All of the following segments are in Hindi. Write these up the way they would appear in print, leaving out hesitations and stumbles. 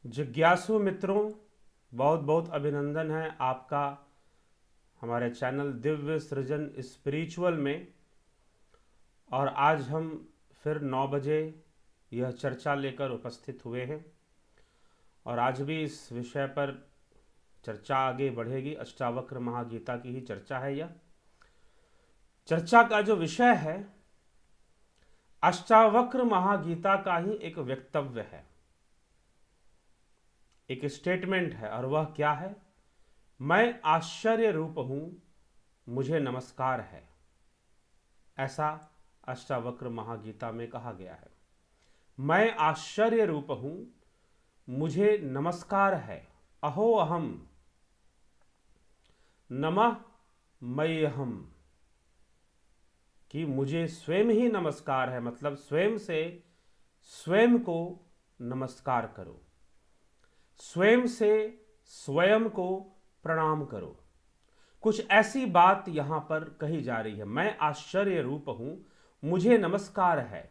जिज्ञासु मित्रों, बहुत बहुत अभिनंदन है आपका हमारे चैनल दिव्य सृजन स्पिरिचुअल में। और आज हम फिर 9 बजे यह चर्चा लेकर उपस्थित हुए हैं और आज भी इस विषय पर चर्चा आगे बढ़ेगी। अष्टावक्र महागीता की ही चर्चा है। यह चर्चा का जो विषय है अष्टावक्र महागीता का ही एक वक्तव्य है, एक स्टेटमेंट है। और वह क्या है? मैं आश्चर्य रूप हूं, मुझे नमस्कार है। ऐसा अष्टावक्र महागीता में कहा गया है। मैं आश्चर्य रूप हूं, मुझे नमस्कार है। अहो अहम नमः मय्यहम, कि मुझे स्वयं ही नमस्कार है, मतलब स्वयं से स्वयं को नमस्कार करो, स्वयं से स्वयं को प्रणाम करो। कुछ ऐसी बात यहां पर कही जा रही है। मैं आश्चर्य रूप हूं, मुझे नमस्कार है।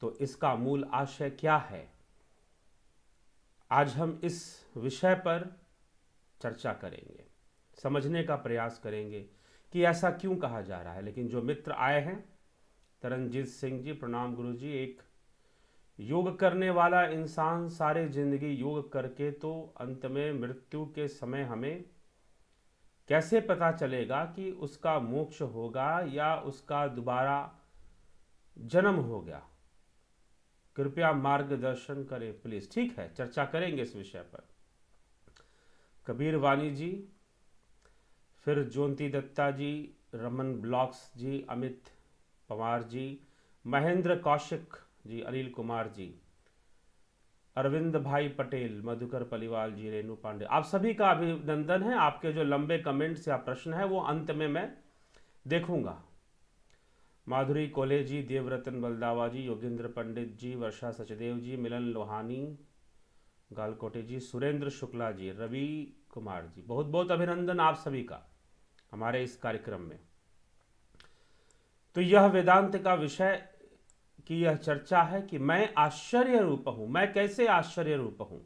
तो इसका मूल आशय क्या है? आज हम इस विषय पर चर्चा करेंगे, समझने का प्रयास करेंगे कि ऐसा क्यों कहा जा रहा है। लेकिन जो मित्र आए हैं, तरनजीत सिंह जी, प्रणाम गुरु जी। एक योग करने वाला इंसान सारे जिंदगी योग करके तो अंत में मृत्यु के समय हमें कैसे पता चलेगा कि उसका मोक्ष होगा या उसका दोबारा जन्म हो गया? कृपया मार्गदर्शन करें प्लीज। ठीक है, चर्चा करेंगे इस विषय पर। कबीर वाणी जी, फिर ज्योति दत्ता जी, रमन ब्लॉक्स जी, अमित पवार जी, महेंद्र कौशिक जी, अनिल कुमार जी, अरविंद भाई पटेल, मधुकर पलिवाल जी, रेणु पांडे, आप सभी का अभिनंदन है। आपके जो लंबे कमेंट्स या प्रश्न है वो अंत में मैं देखूंगा। माधुरी कोले जी, देवरतन बलदावा जी, योगेंद्र पंडित जी, वर्षा सचदेव जी, मिलन लोहानी, गालकोटे जी, सुरेंद्र शुक्ला जी, रवि कुमार जी, बहुत बहुत अभिनंदन आप सभी का हमारे इस कार्यक्रम में। तो यह वेदांत का विषय की यह चर्चा है कि मैं आश्चर्य रूप हूं। मैं कैसे आश्चर्य रूप हूं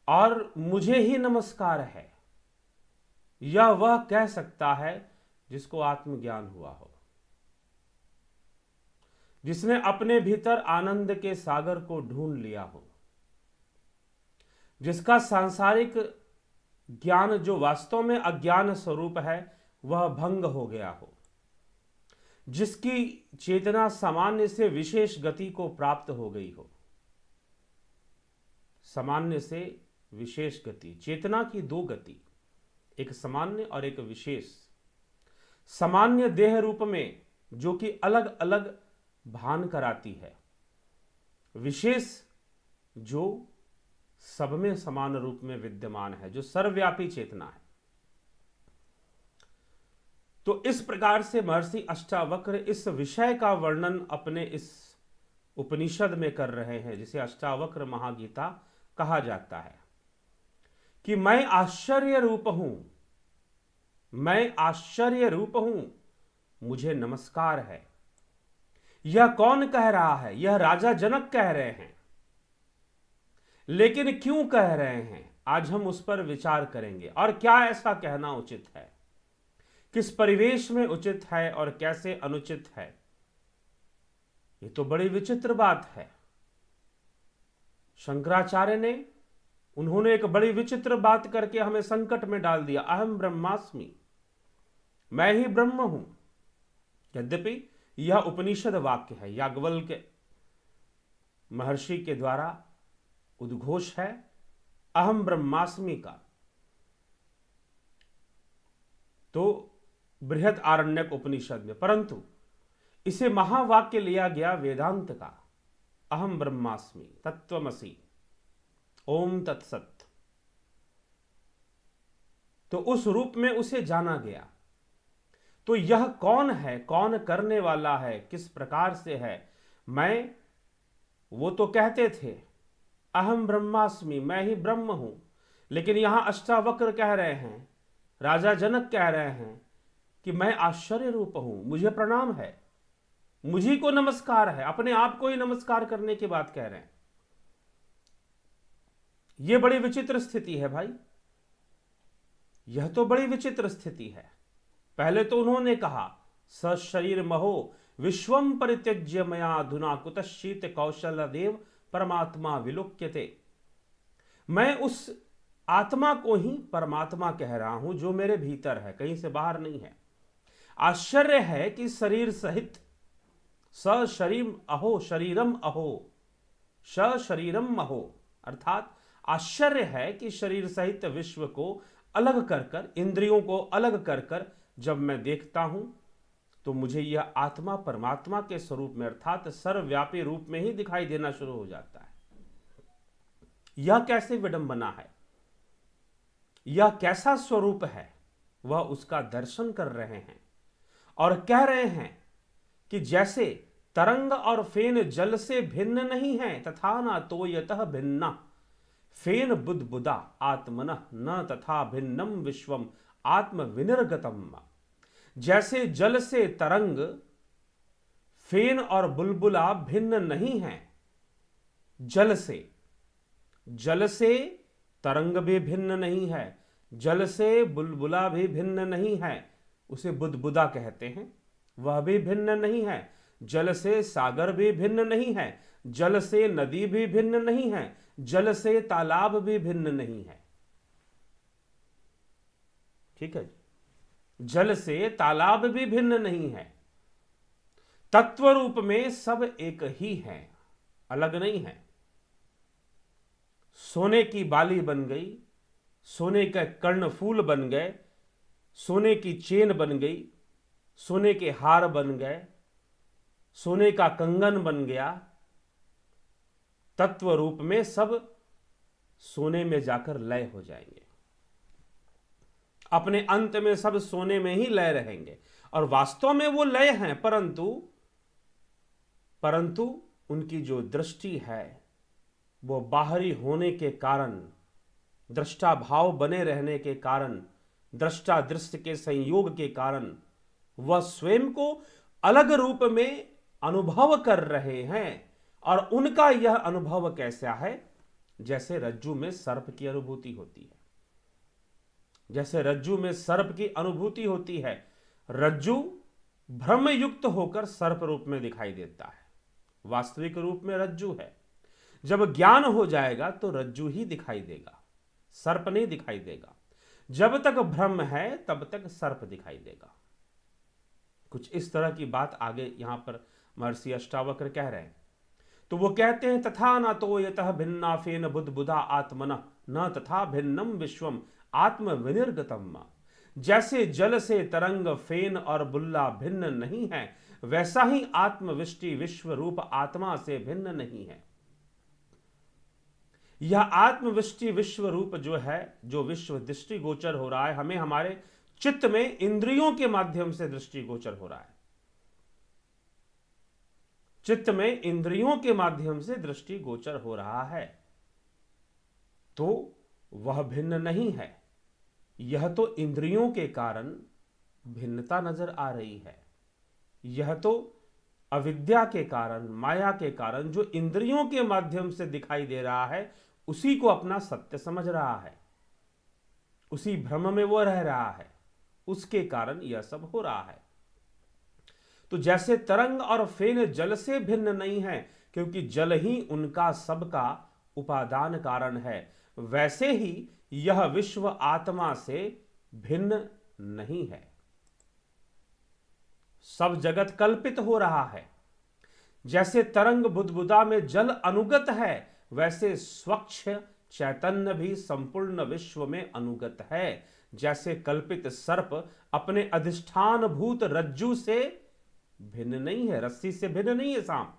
और मुझे ही नमस्कार है। यह वह कह सकता है जिसको आत्मज्ञान हुआ हो, जिसने अपने भीतर आनंद के सागर को ढूंढ लिया हो, जिसका सांसारिक ज्ञान जो वास्तव में अज्ञान स्वरूप है वह भंग हो गया हो, जिसकी चेतना सामान्य से विशेष गति को प्राप्त हो गई हो। सामान्य से विशेष गति, चेतना की दो गति, एक सामान्य और एक विशेष। सामान्य देह रूप में जो कि अलग अलग भान कराती है, विशेष जो सब में समान रूप में विद्यमान है, जो सर्वव्यापी चेतना है। तो इस प्रकार से महर्षि अष्टावक्र इस विषय का वर्णन अपने इस उपनिषद में कर रहे हैं, जिसे अष्टावक्र महागीता कहा जाता है। कि मैं आश्चर्य रूप हूं, मैं आश्चर्य रूप हूं, मुझे नमस्कार है। यह कौन कह रहा है? यह राजा जनक कह रहे हैं। लेकिन क्यों कह रहे हैं, आज हम उस पर विचार करेंगे। और क्या ऐसा कहना उचित है, किस परिवेश में उचित है और कैसे अनुचित है। ये तो बड़ी विचित्र बात है। शंकराचार्य ने, उन्होंने एक बड़ी विचित्र बात करके हमें संकट में डाल दिया। अहम ब्रह्मास्मि, मैं ही ब्रह्म हूं। यद्यपि यह उपनिषद वाक्य है, याज्ञवल्क्य महर्षि के द्वारा उद्घोष है अहम ब्रह्मास्मि का। तो बृहद आरण्यक उपनिषद में, परंतु इसे महावाक्य लिया गया वेदांत का, अहम ब्रह्मास्मि तत्वमसि ओम तत्सत। तो उस रूप में उसे जाना गया। तो यह कौन है, कौन करने वाला है, किस प्रकार से है? मैं, वो तो कहते थे अहम ब्रह्मास्मि, मैं ही ब्रह्म हूं। लेकिन यहां अष्टावक्र कह रहे हैं, राजा जनक कह रहे हैं कि मैं आश्चर्य रूप हूं, मुझे प्रणाम है, मुझी को नमस्कार है। अपने आप को ही नमस्कार करने की बात कह रहे हैं। यह बड़ी विचित्र स्थिति है भाई, यह तो बड़ी विचित्र स्थिति है। पहले तो उन्होंने कहा स शरीर महो विश्वम परित्यज्य मया अधुना कुतश्चित कौशल देव परमात्मा विलोक्यते। मैं उस आत्मा को ही परमात्मा कह रहा हूं जो मेरे भीतर है, कहीं से बाहर नहीं है। आश्चर्य है कि शरीर सहित स शरीर अहो शरीरम अहो स शरीरम अहो, अर्थात आश्चर्य है कि शरीर सहित विश्व को अलग कर कर, इंद्रियों को अलग कर कर जब मैं देखता हूं तो मुझे यह आत्मा परमात्मा के स्वरूप में अर्थात सर्वव्यापी रूप में ही दिखाई देना शुरू हो जाता है। यह कैसे विडंबना है, यह कैसा स्वरूप है, वह उसका दर्शन कर रहे हैं और कह रहे हैं कि जैसे तरंग और फेन जल से भिन्न नहीं है तथा न तो यतः भिन्ना फेन बुद्बुदा आत्मनः न तथा भिन्नम विश्वम आत्म विनिर्गतम। जैसे जल से तरंग फेन और बुलबुला भिन्न नहीं है, जल से तरंग भी भिन्न नहीं है, जल से बुलबुला भी भिन्न नहीं है, उसे बुदबुदा कहते हैं, वह भी भिन्न नहीं है। जल से सागर भी भिन्न नहीं है, जल से नदी भी भिन्न नहीं है, जल से तालाब भी भिन्न नहीं है। ठीक है, जल से तालाब भी भिन्न नहीं है। तत्व रूप में सब एक ही है, अलग नहीं है। सोने की बाली बन गई, सोने का कर्णफूल बन गए, सोने की चेन बन गई, सोने के हार बन गए, सोने का कंगन बन गया। तत्व रूप में सब सोने में जाकर लय हो जाएंगे, अपने अंत में सब सोने में ही लय रहेंगे और वास्तव में वो लय हैं, परंतु उनकी जो दृष्टि है वो बाहरी होने के कारण, दृष्टा भाव बने रहने के कारण, दृष्टा दृष्टि के संयोग के कारण वह स्वयं को अलग रूप में अनुभव कर रहे हैं। और उनका यह अनुभव कैसा है, जैसे रज्जु में सर्प की अनुभूति होती है, जैसे रज्जु में सर्प की अनुभूति होती है। रज्जु भ्रम युक्त होकर सर्प रूप में दिखाई देता है, वास्तविक रूप में रज्जु है। जब ज्ञान हो जाएगा तो रज्जु ही दिखाई देगा, सर्प नहीं दिखाई देगा। जब तक भ्रम है तब तक सर्प दिखाई देगा। कुछ इस तरह की बात आगे यहां पर महर्षि अष्टावक्र कह रहे हैं। तो वो कहते हैं तथा न तो यतः भिन्ना फेन बुद्बुदा आत्मनः न तथा भिन्नम विश्वम आत्म विनिर्गतम। जैसे जल से तरंग फेन और बुल्ला भिन्न नहीं है, वैसा ही आत्मविष्टि विश्व रूप आत्मा से भिन्न नहीं है। यह आत्मविष्टि विश्व रूप जो है, जो विश्व दृष्टि गोचर हो रहा है, हमें हमारे चित्त में इंद्रियों के माध्यम से दृष्टि गोचर हो रहा है। चित्त में इंद्रियों के माध्यम से दृष्टि गोचर हो रहा है, तो वह भिन्न नहीं है। यह तो इंद्रियों के कारण भिन्नता नजर आ रही है। यह तो अविद्या के कारण, माया के कारण जो इंद्रियों के माध्यम से दिखाई दे रहा है, उसी को अपना सत्य समझ रहा है, उसी भ्रम में वो रह रहा है, उसके कारण यह सब हो रहा है। तो जैसे तरंग और फेन जल से भिन्न नहीं है, क्योंकि जल ही उनका सबका उपादान कारण है, वैसे ही यह विश्व आत्मा से भिन्न नहीं है। सब जगत कल्पित हो रहा है। जैसे तरंग बुदबुदा में जल अनुगत है, वैसे स्वच्छ चैतन्य भी संपूर्ण विश्व में अनुगत है। जैसे कल्पित सर्प अपने अधिष्ठान भूत रज्जु से भिन्न नहीं है, रस्सी से भिन्न नहीं है सांप,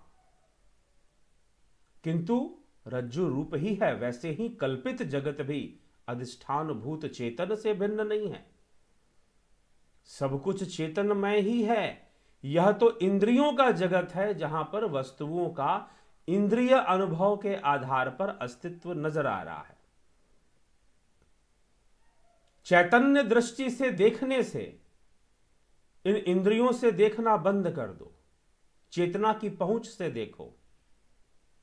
किंतु रज्जु रूप ही है, वैसे ही कल्पित जगत भी अधिष्ठान भूत चेतन से भिन्न नहीं है। सब कुछ चेतनमय ही है। यह तो इंद्रियों का जगत है, जहां पर वस्तुओं का इंद्रिय अनुभव के आधार पर अस्तित्व नजर आ रहा है। चैतन्य दृष्टि से देखने से इन इंद्रियों से देखना बंद कर दो, चेतना की पहुंच से देखो,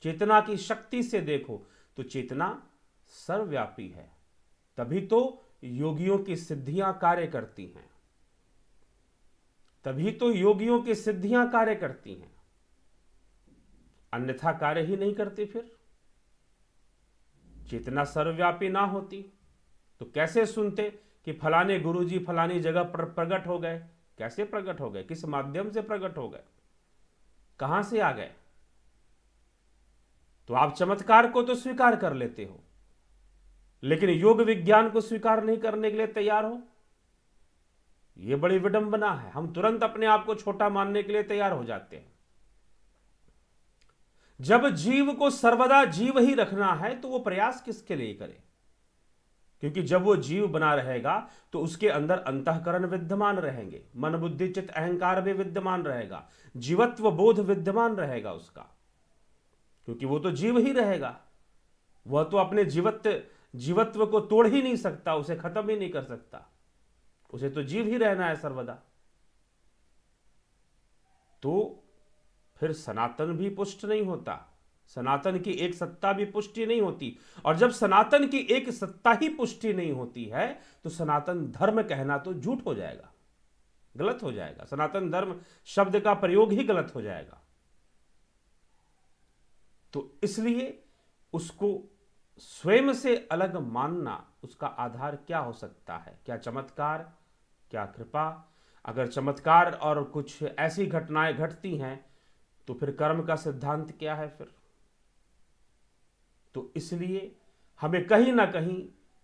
चेतना की शक्ति से देखो, तो चेतना सर्वव्यापी है, तभी तो योगियों की सिद्धियां कार्य करती हैं, तभी तो योगियों की सिद्धियां कार्य करती हैं, अन्यथा कार्य ही नहीं करती। फिर चेतना सर्वव्यापी ना होती तो कैसे सुनते कि फलाने गुरुजी फलानी जगह पर प्रकट हो गए? कैसे प्रकट हो गए? किस माध्यम से प्रकट हो गए? कहां से आ गए? तो आप चमत्कार को तो स्वीकार कर लेते हो, लेकिन योग विज्ञान को स्वीकार नहीं करने के लिए तैयार हो। यह बड़ी विडंबना है। हम तुरंत अपने आप को छोटा मानने के लिए तैयार हो जाते हैं। जब जीव को सर्वदा जीव ही रखना है तो वो प्रयास किसके लिए करे? क्योंकि जब वो जीव बना रहेगा तो उसके अंदर अंतःकरण विद्यमान रहेंगे, मन बुद्धि चित्त अहंकार भी विद्यमान रहेगा, जीवत्व बोध विद्यमान रहेगा उसका, क्योंकि वो तो जीव ही रहेगा। वह तो अपने जीवत्व को तोड़ ही नहीं सकता, उसे खत्म ही नहीं कर सकता, उसे तो जीव ही रहना है सर्वदा। तो फिर सनातन भी पुष्ट नहीं होता, सनातन की एक सत्ता भी पुष्टि नहीं होती। और जब सनातन की एक सत्ता ही पुष्टि नहीं होती है तो सनातन धर्म कहना तो झूठ हो जाएगा, गलत हो जाएगा। सनातन धर्म शब्द का प्रयोग ही गलत हो जाएगा। तो इसलिए उसको स्वयं से अलग मानना, उसका आधार क्या हो सकता है? क्या चमत्कार, क्या कृपा? अगर चमत्कार और कुछ ऐसी घटनाएं घटती हैं तो फिर कर्म का सिद्धांत क्या है फिर? तो इसलिए हमें कहीं ना कहीं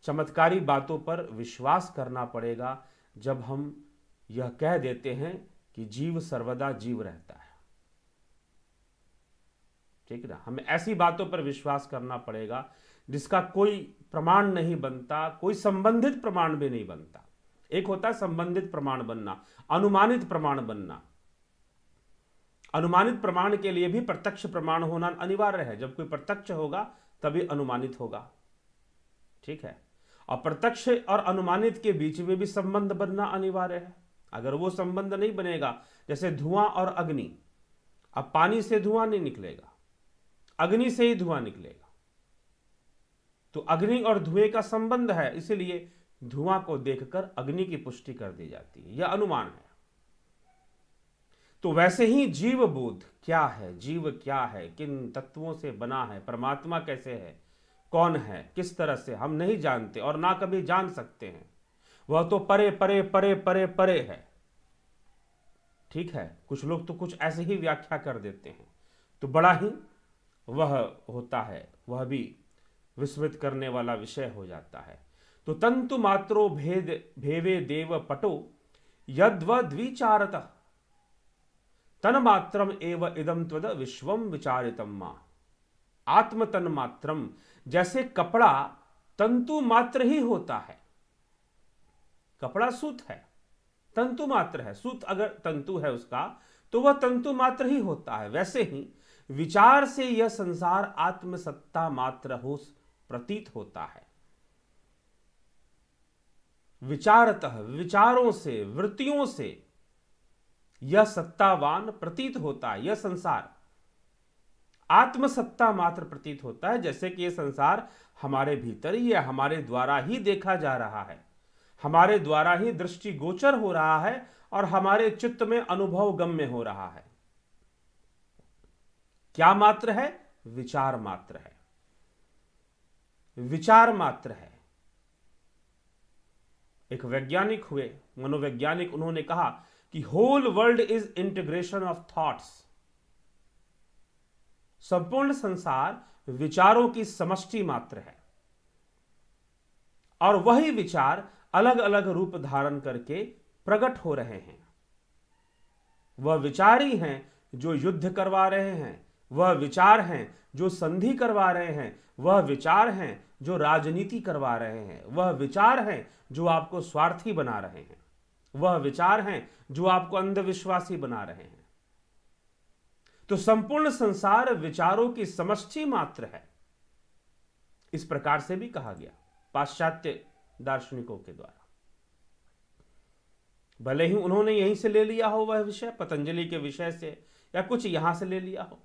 चमत्कारी बातों पर विश्वास करना पड़ेगा जब हम यह कह देते हैं कि जीव सर्वदा जीव रहता है। ठीक है ना? हमें ऐसी बातों पर विश्वास करना पड़ेगा जिसका कोई प्रमाण नहीं बनता, कोई संबंधित प्रमाण भी नहीं बनता। एक होता है संबंधित प्रमाण बनना, अनुमानित प्रमाण बनना। अनुमानित प्रमाण के लिए भी प्रत्यक्ष प्रमाण होना अनिवार्य है। जब कोई प्रत्यक्ष होगा तभी अनुमानित होगा। ठीक है? और प्रत्यक्ष और अनुमानित के बीच में भी संबंध बनना अनिवार्य है। अगर वो संबंध नहीं बनेगा, जैसे धुआं और अग्नि, अब पानी से धुआं नहीं निकलेगा, अग्नि से ही धुआं निकलेगा। तो अग्नि और धुएं का संबंध है, इसलिए धुआं को देखकर अग्नि की पुष्टि कर दी जाती है। यह अनुमान है। तो वैसे ही जीव बोध क्या है, जीव क्या है, किन तत्वों से बना है, परमात्मा कैसे है, कौन है, किस तरह से, हम नहीं जानते और ना कभी जान सकते हैं। वह तो परे परे परे परे परे है। ठीक है? कुछ लोग तो कुछ ऐसे ही व्याख्या कर देते हैं, तो बड़ा ही वह होता है, वह भी विस्मित करने वाला विषय हो जाता है। तो तंतु मात्रो भेद भेवे देव पटो यद्व द्विचारतः तन मात्रम एव इदम त्वद विश्वम विचारितम मां। आत्म तन मात्रम, जैसे कपड़ा तंतु मात्र ही होता है। कपड़ा सूत है, तंतु मात्र है। सूत अगर तंतु है उसका तो वह तंतु मात्र ही होता है। वैसे ही विचार से यह संसार आत्मसत्ता मात्र हो प्रतीत होता है। विचारतः, विचारों से, वृत्तियों से यह सत्तावान प्रतीत होता है। यह संसार आत्मसत्ता मात्र प्रतीत होता है, जैसे कि यह संसार हमारे भीतर ही है, हमारे द्वारा ही देखा जा रहा है, हमारे द्वारा ही दृष्टि गोचर हो रहा है और हमारे चित्त में अनुभव गम्य हो रहा है। क्या मात्र है? विचार मात्र है, विचार मात्र है। एक वैज्ञानिक हुए, मनोवैज्ञानिक, उन्होंने कहा कि whole world is integration of thoughts. संपूर्ण संसार विचारों की समष्टि मात्र है और वही विचार अलग अलग रूप धारण करके प्रकट हो रहे हैं। वह विचार ही हैं जो युद्ध करवा रहे हैं, वह विचार हैं जो संधि करवा रहे हैं, वह विचार हैं जो राजनीति करवा रहे हैं, वह विचार हैं जो आपको स्वार्थी बना रहे हैं, वह विचार हैं जो आपको अंधविश्वासी बना रहे हैं। तो संपूर्ण संसार विचारों की समष्टि मात्र है। इस प्रकार से भी कहा गया पाश्चात्य दार्शनिकों के द्वारा। भले ही उन्होंने यहीं से ले लिया हो वह विषय, पतंजलि के विषय से, या कुछ यहां से ले लिया हो,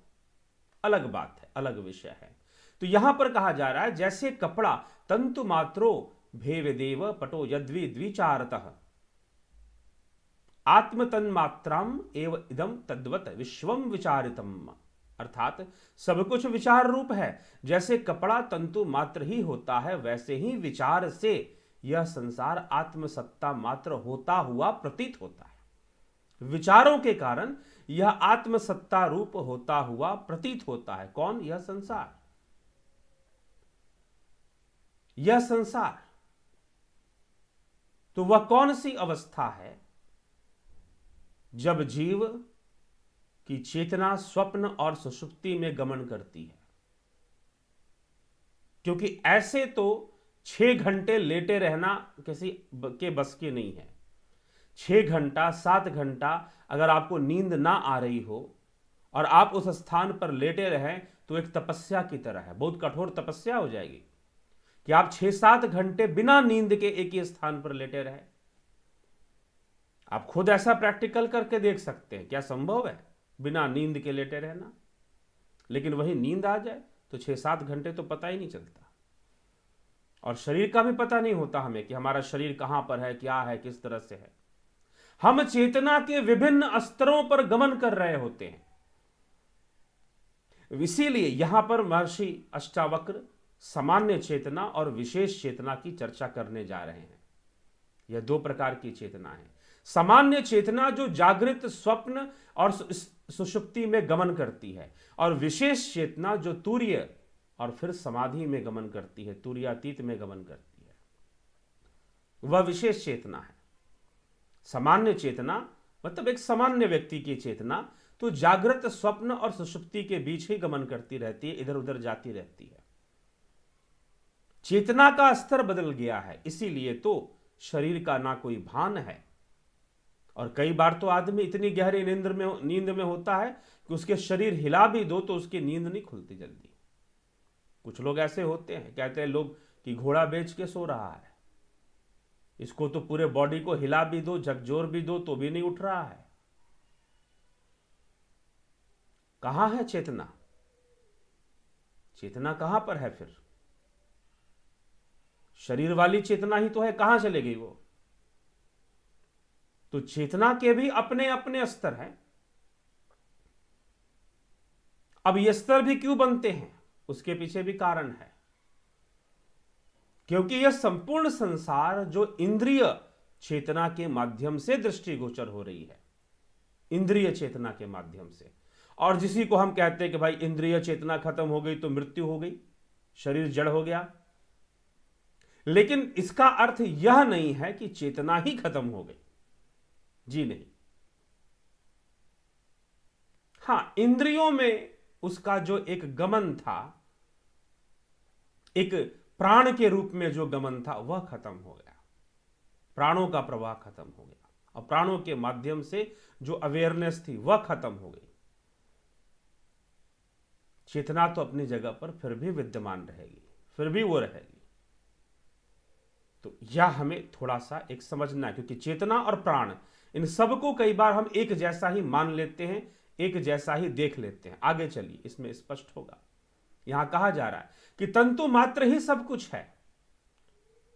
अलग बात है, अलग विषय है। तो यहां पर कहा जा रहा है जैसे कपड़ा तंतु मात्रो भेवेदेव पटो यद्वि द्विचारतः आत्मतन मात्राम एव इदम तद्वत विश्वम विचारितम। अर्थात सब कुछ विचार रूप है, जैसे कपड़ा तंतु मात्र ही होता है वैसे ही विचार से यह संसार आत्मसत्ता मात्र होता हुआ प्रतीत होता है। विचारों के कारण यह आत्मसत्ता रूप होता हुआ प्रतीत होता है। कौन? यह संसार। यह संसार तो वह कौन सी अवस्था है जब जीव की चेतना स्वप्न और सुषुप्ति में गमन करती है? क्योंकि ऐसे तो 6 घंटे लेटे रहना किसी के बस की नहीं है। 6 घंटा 7 घंटा अगर आपको नींद ना आ रही हो और आप उस स्थान पर लेटे रहें तो एक तपस्या की तरह है, बहुत कठोर तपस्या हो जाएगी कि आप 6-7 घंटे बिना नींद के एक ही स्थान पर लेटे रहे। आप खुद ऐसा प्रैक्टिकल करके देख सकते हैं, क्या संभव है बिना नींद के लेटे रहना? लेकिन वही नींद आ जाए तो 6-7 घंटे तो पता ही नहीं चलता, और शरीर का भी पता नहीं होता हमें कि हमारा शरीर कहां पर है, क्या है, किस तरह से है। हम चेतना के विभिन्न स्तरों पर गमन कर रहे होते हैं। इसीलिए यहां पर महर्षि अष्टावक्र सामान्य चेतना और विशेष चेतना की चर्चा करने जा रहे हैं। यह 2 प्रकार की चेतना है। सामान्य चेतना जो जागृत स्वप्न और सुषुप्ति में गमन करती है, और विशेष चेतना जो तुर्य और फिर समाधि में गमन करती है, तुर्यातीत में गमन करती है, वह विशेष चेतना है। सामान्य चेतना मतलब एक सामान्य व्यक्ति की चेतना तो जागृत स्वप्न और सुषुप्ति के बीच ही गमन करती रहती है, इधर उधर जाती रहती है। चेतना का स्तर बदल गया है, इसीलिए तो शरीर का ना कोई भान है। और कई बार तो आदमी इतनी गहरी नींद में होता है कि उसके शरीर हिला भी दो तो उसकी नींद नहीं खुलती जल्दी। कुछ लोग ऐसे होते हैं, कहते हैं लोग कि घोड़ा बेच के सो रहा है, इसको तो पूरे बॉडी को हिला भी दो, झकझोर भी दो तो भी नहीं उठ रहा है। कहां है चेतना? चेतना कहां पर है फिर? शरीर वाली चेतना ही तो है, कहां चले गई वो? तो चेतना के भी अपने अपने स्तर हैं। अब ये स्तर भी क्यों बनते हैं, उसके पीछे भी कारण है। क्योंकि यह संपूर्ण संसार जो इंद्रिय चेतना के माध्यम से दृष्टिगोचर हो रही है, इंद्रिय चेतना के माध्यम से, और जिसी को हम कहते हैं कि भाई इंद्रिय चेतना खत्म हो गई तो मृत्यु हो गई, शरीर जड़ हो गया। लेकिन इसका अर्थ यह नहीं है कि चेतना ही खत्म हो गई, जी नहीं। हां, इंद्रियों में उसका जो एक गमन था, एक प्राण के रूप में जो गमन था, वह खत्म हो गया। प्राणों का प्रवाह खत्म हो गया और प्राणों के माध्यम से जो अवेयरनेस थी वह खत्म हो गई। चेतना तो अपनी जगह पर फिर भी विद्यमान रहेगी, फिर भी वो रहेगी। तो यह हमें थोड़ा सा एक समझना है, क्योंकि चेतना और प्राण इन सबको कई बार हम एक जैसा ही मान लेते हैं, एक जैसा ही देख लेते हैं। आगे चलिए, इसमें स्पष्ट होगा। यहां कहा जा रहा है कि तंतु मात्र ही सब कुछ है।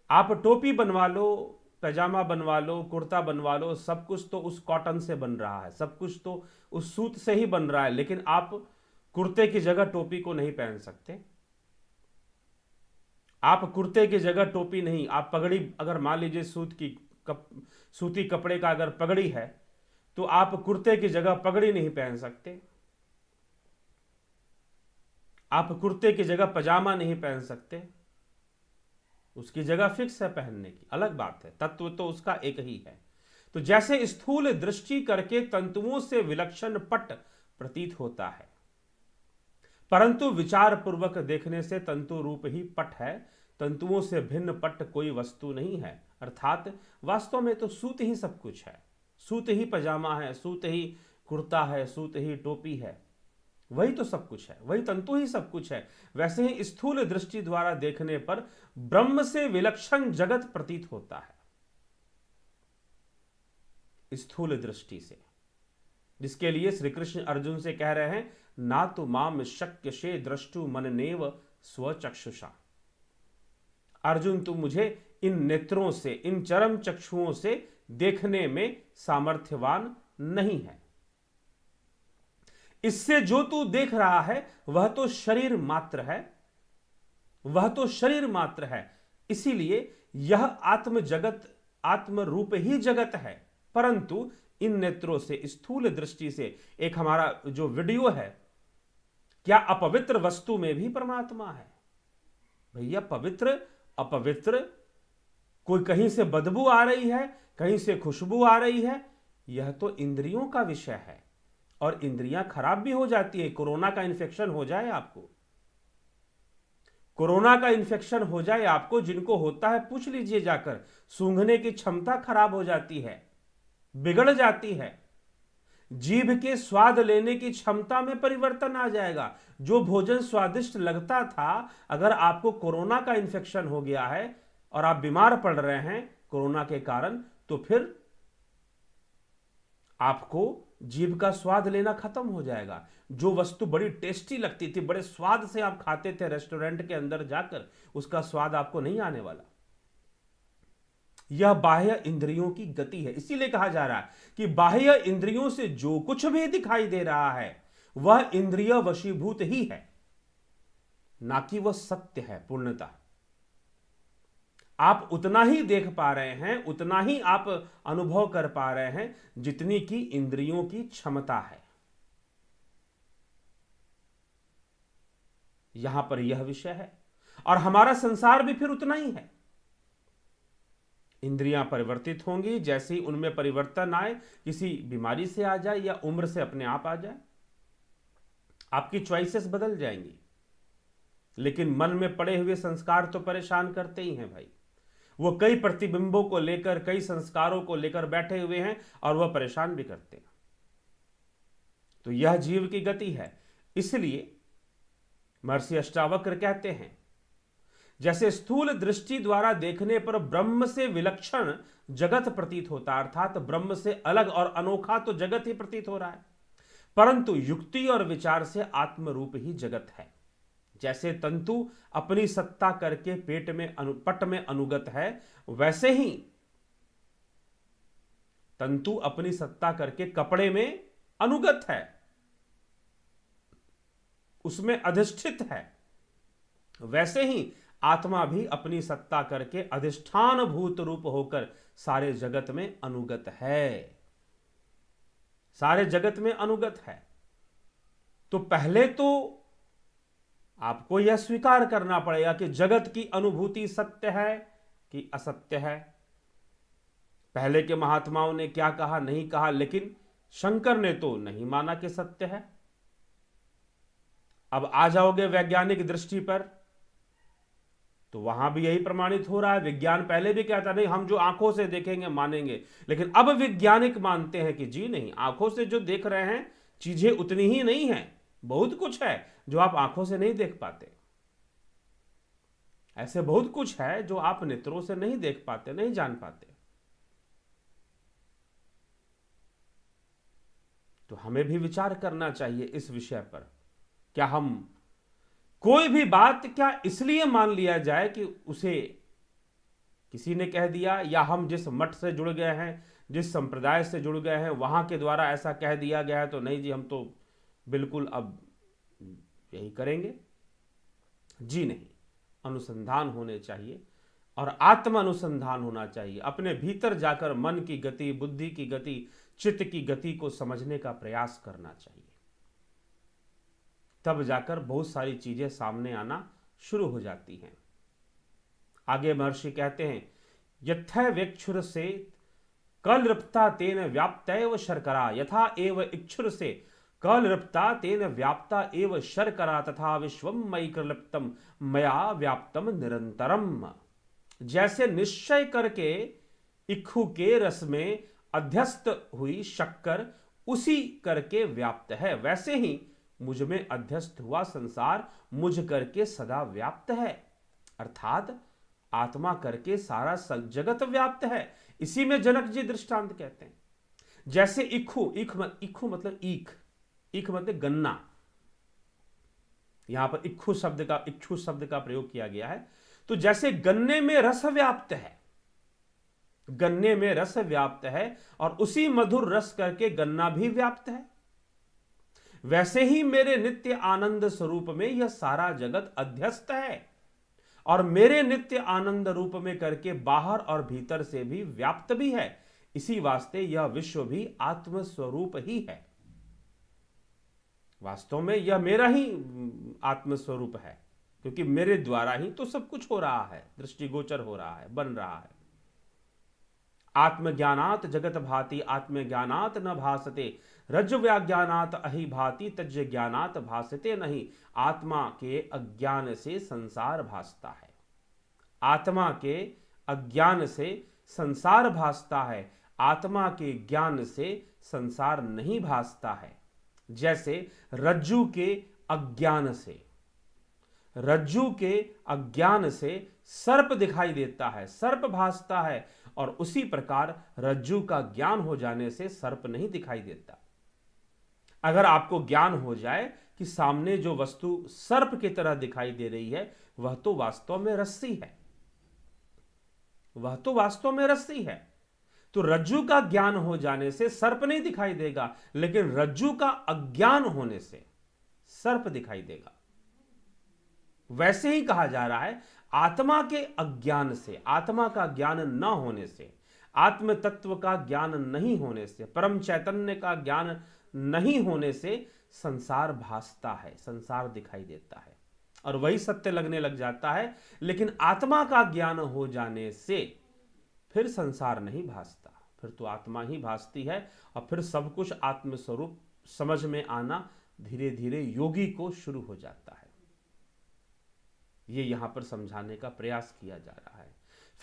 आप टोपी बनवा लो, पैजामा बनवा लो, कुर्ता बनवा लो, सब कुछ तो उस कॉटन से बन रहा है, सब कुछ तो उस सूत से ही बन रहा है। लेकिन आप कुर्ते की जगह टोपी को नहीं पहन सकते। आप कुर्ते की जगह टोपी नहीं, आप पगड़ी, अगर मान लीजिए सूती कपड़े का अगर पगड़ी है तो आप कुर्ते की जगह पगड़ी नहीं पहन सकते। आप कुर्ते की जगह पजामा नहीं पहन सकते, उसकी जगह फिक्स है पहनने की, अलग बात है, तत्व तो उसका एक ही है। तो जैसे स्थूल दृष्टि करके तंतुओं से विलक्षण पट प्रतीत होता है, परंतु विचार पूर्वक देखने से तंतु रूप ही पट है, तंतुओं से भिन्न पट कोई वस्तु नहीं है। अर्थात वास्तव में तो सूत ही सब कुछ है, सूत ही पजामा है, सूत ही कुर्ता है, सूत ही टोपी है, वही तो सब कुछ है, वही तंतु ही सब कुछ है। वैसे ही स्थूल दृष्टि द्वारा देखने पर ब्रह्म से विलक्षण जगत प्रतीत होता है, स्थूल दृष्टि से, जिसके लिए श्री कृष्ण अर्जुन से कह रहे हैं, ना तो माम शक्य से द्रष्टु मननेव स्वचक्षुषा। अर्जुन, तू मुझे इन नेत्रों से, इन चरम चक्षुओं से देखने में सामर्थ्यवान नहीं है। इससे जो तू देख रहा है वह तो शरीर मात्र है, वह तो शरीर मात्र है। इसीलिए यह आत्म जगत, आत्म रूप ही जगत है। परंतु इन नेत्रों से, स्थूल दृष्टि से, एक हमारा जो वीडियो है, क्या अपवित्र वस्तु में भी परमात्मा है? भैया, पवित्र अपवित्र, कोई कहीं से बदबू आ रही है, कहीं से खुशबू आ रही है, यह तो इंद्रियों का विषय है। और इंद्रियां खराब भी हो जाती है। कोरोना का इन्फेक्शन हो जाए आपको, कोरोना का इन्फेक्शन हो जाए आपको, जिनको होता है पूछ लीजिए जाकर, सूंघने की क्षमता खराब हो जाती है, बिगड़ जाती है। जीभ के स्वाद लेने की क्षमता में परिवर्तन आ जाएगा। जो भोजन स्वादिष्ट लगता था, अगर आपको कोरोना का इन्फेक्शन हो गया है और आप बीमार पड़ रहे हैं कोरोना के कारण, तो फिर आपको जीभ का स्वाद लेना खत्म हो जाएगा। जो वस्तु बड़ी टेस्टी लगती थी, बड़े स्वाद से आप खाते थे रेस्टोरेंट के अंदर जाकर, उसका स्वाद आपको नहीं आने वाला। यह बाह्य इंद्रियों की गति है। इसीलिए कहा जा रहा है कि बाह्य इंद्रियों से जो कुछ भी दिखाई दे रहा है वह इंद्रिय वशीभूत ही है, ना कि वह सत्य है पूर्णतः। आप उतना ही देख पा रहे हैं, उतना ही आप अनुभव कर पा रहे हैं जितनी की इंद्रियों की क्षमता है। यहां पर यह विषय है। और हमारा संसार भी फिर उतना ही है। इंद्रियां परिवर्तित होंगी, जैसे ही उनमें परिवर्तन आए, किसी बीमारी से आ जाए या उम्र से अपने आप आ जाए, आपकी चॉइसेस बदल जाएंगी। लेकिन मन में पड़े हुए संस्कार तो परेशान करते ही हैं भाई। वो कई प्रतिबिंबों को लेकर, कई संस्कारों को लेकर बैठे हुए हैं और वह परेशान भी करते हैं। तो यह जीव की गति है। इसलिए महर्षि अष्टावक्र कहते हैं, जैसे स्थूल दृष्टि द्वारा देखने पर ब्रह्म से विलक्षण जगत प्रतीत होता, अर्थात ब्रह्म से अलग और अनोखा तो जगत ही प्रतीत हो रहा है, परंतु युक्ति और विचार से आत्मरूप ही जगत है। जैसे तंतु अपनी सत्ता करके पेट में पट में अनुगत है, वैसे ही तंतु अपनी सत्ता करके कपड़े में अनुगत है, उसमें अधिष्ठित है। वैसे ही आत्मा भी अपनी सत्ता करके अधिष्ठान भूत रूप होकर सारे जगत में अनुगत है, सारे जगत में अनुगत है। तो पहले तो आपको यह स्वीकार करना पड़ेगा कि जगत की अनुभूति सत्य है कि असत्य है। पहले के महात्माओं ने क्या कहा नहीं कहा, लेकिन शंकर ने तो नहीं माना कि सत्य है। अब आ जाओगे वैज्ञानिक दृष्टि पर, तो वहां भी यही प्रमाणित हो रहा है। विज्ञान पहले भी कहता नहीं, हम जो आंखों से देखेंगे मानेंगे, लेकिन अब वैज्ञानिक मानते हैं कि जी नहीं, आंखों से जो देख रहे हैं चीजें उतनी ही नहीं है, बहुत कुछ है जो आप आंखों से नहीं देख पाते। ऐसे बहुत कुछ है जो आप नेत्रों से नहीं देख पाते, नहीं जान पाते। तो हमें भी विचार करना चाहिए इस विषय पर। क्या हम कोई भी बात क्या इसलिए मान लिया जाए कि उसे किसी ने कह दिया, या हम जिस मठ से जुड़ गए हैं, जिस संप्रदाय से जुड़ गए हैं, वहां के द्वारा ऐसा कह दिया गया है, तो नहीं जी हम तो बिल्कुल अब यही करेंगे? जी नहीं, अनुसंधान होने चाहिए और आत्म अनुसंधान होना चाहिए। अपने भीतर जाकर मन की गति, बुद्धि की गति, चित्त की गति को समझने का प्रयास करना चाहिए। तब जाकर बहुत सारी चीजें सामने आना शुरू हो जाती हैं। आगे महर्षि कहते हैं, यथा वेक्षुर से कलृप्ता तेन व्याप्तैव शर्करा, यथा एव इक्षुर से कलृप्ता तेन व्याप्ता एव शर्करा, तथा विश्वम मयि कलृप्तम मया व्याप्तम निरंतरम। जैसे निश्चय करके इक्षु के रस में अध्यस्त हुई शक्कर उसी करके व्याप्त है, वैसे ही मुझ में अध्यस्त हुआ संसार मुझ करके सदा व्याप्त है। अर्थात आत्मा करके सारा जगत व्याप्त है। इसी में जनक जी दृष्टांत कहते हैं। जैसे इक्षु, इक्षु मतलब ईख, ईख मतलब गन्ना। यहां पर इक्षु शब्द का प्रयोग किया गया है। तो जैसे गन्ने में रस व्याप्त है, गन्ने में रस व्याप्त है और उसी मधुर रस करके गन्ना भी व्याप्त है, वैसे ही मेरे नित्य आनंद स्वरूप में यह सारा जगत अध्यस्त है और मेरे नित्य आनंद रूप में करके बाहर और भीतर से भी व्याप्त भी है। इसी वास्ते यह विश्व भी आत्म स्वरूप ही है। वास्तव में यह मेरा ही आत्म स्वरूप है, क्योंकि मेरे द्वारा ही तो सब कुछ हो रहा है, दृष्टिगोचर हो रहा है, बन रहा है। आत्मज्ञानात जगत भाति आत्मज्ञानात न भासते, रज्ज्व्याज्ञानात अहि भाति तज्ज्ञ ज्ञानात भासते नहीं। आत्मा के अज्ञान से संसार भासता है, आत्मा के अज्ञान से संसार भासता है, आत्मा के ज्ञान से संसार नहीं भासता है। जैसे रज्जु के अज्ञान से, रज्जु के अज्ञान से सर्प दिखाई देता है, सर्प भासता है, और उसी प्रकार रज्जु का ज्ञान हो जाने से सर्प नहीं दिखाई देता। अगर आपको ज्ञान हो जाए कि सामने जो वस्तु सर्प की तरह दिखाई दे रही है वह तो वास्तव में रस्सी है, वह तो वास्तव में रस्सी है, तो रज्जु का ज्ञान हो जाने से सर्प नहीं दिखाई देगा, लेकिन रज्जु का अज्ञान होने से सर्प दिखाई देगा। वैसे ही कहा जा रहा है, आत्मा के अज्ञान से, आत्मा का ज्ञान न होने से, आत्म तत्व का ज्ञान नहीं होने से, परम चैतन्य का ज्ञान नहीं होने से संसार भासता है, संसार दिखाई देता है और वही सत्य लगने लग जाता है। लेकिन आत्मा का ज्ञान हो जाने से फिर संसार नहीं भासता, फिर तो आत्मा ही भासती है और फिर सब कुछ आत्मस्वरूप समझ में आना धीरे धीरे योगी को शुरू हो जाता है। ये यहां पर समझाने का प्रयास किया जा रहा है।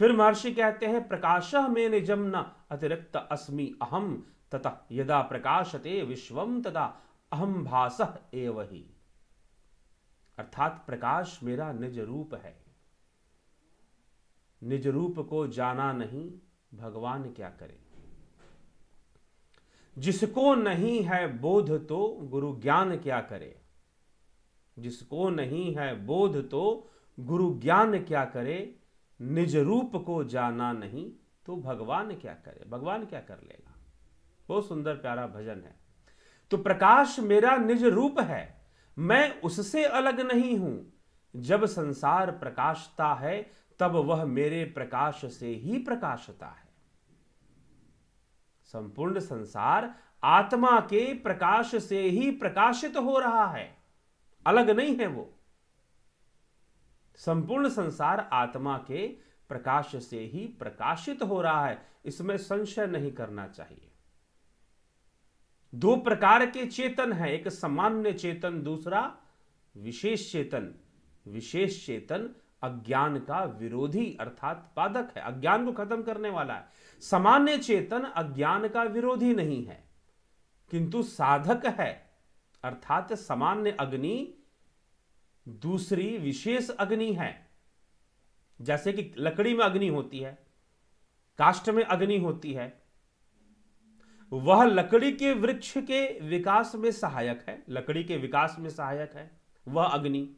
फिर महर्षि कहते हैं, प्रकाशः मे निजं न अतिरिक्त अस्मि अहम ततः यदा प्रकाशते विश्वम तदा अहम भासः एव ही। अर्थात प्रकाश मेरा निज रूप है, निज रूप को जाना नहीं भगवान क्या करे। जिसको नहीं है बोध तो गुरु ज्ञान क्या करे, जिसको नहीं है बोध तो गुरु ज्ञान क्या करे। निज रूप को जाना नहीं तो भगवान क्या करे, भगवान क्या कर लेगा। बहुत सुंदर प्यारा भजन है। तो प्रकाश मेरा निज रूप है, मैं उससे अलग नहीं हूं। जब संसार प्रकाशता है तब वह मेरे प्रकाश से ही प्रकाशता है। संपूर्ण संसार आत्मा के प्रकाश से ही प्रकाशित हो रहा है, अलग नहीं है वो। संपूर्ण संसार आत्मा के प्रकाश से ही प्रकाशित हो रहा है, इसमें संशय नहीं करना चाहिए। दो प्रकार के चेतन है, एक सामान्य चेतन, दूसरा विशेष चेतन। विशेष चेतन अज्ञान का विरोधी अर्थात पादक है, अज्ञान को खत्म करने वाला है। सामान्य चेतन अज्ञान का विरोधी नहीं है किंतु साधक है, अर्थात सामान्य अग्नि दूसरी विशेष अग्नि है। जैसे कि लकड़ी में अग्नि होती है, काष्ठ में अग्नि होती है, वह लकड़ी के वृक्ष के विकास में सहायक है, लकड़ी के विकास में सहायक है वह अग्नि।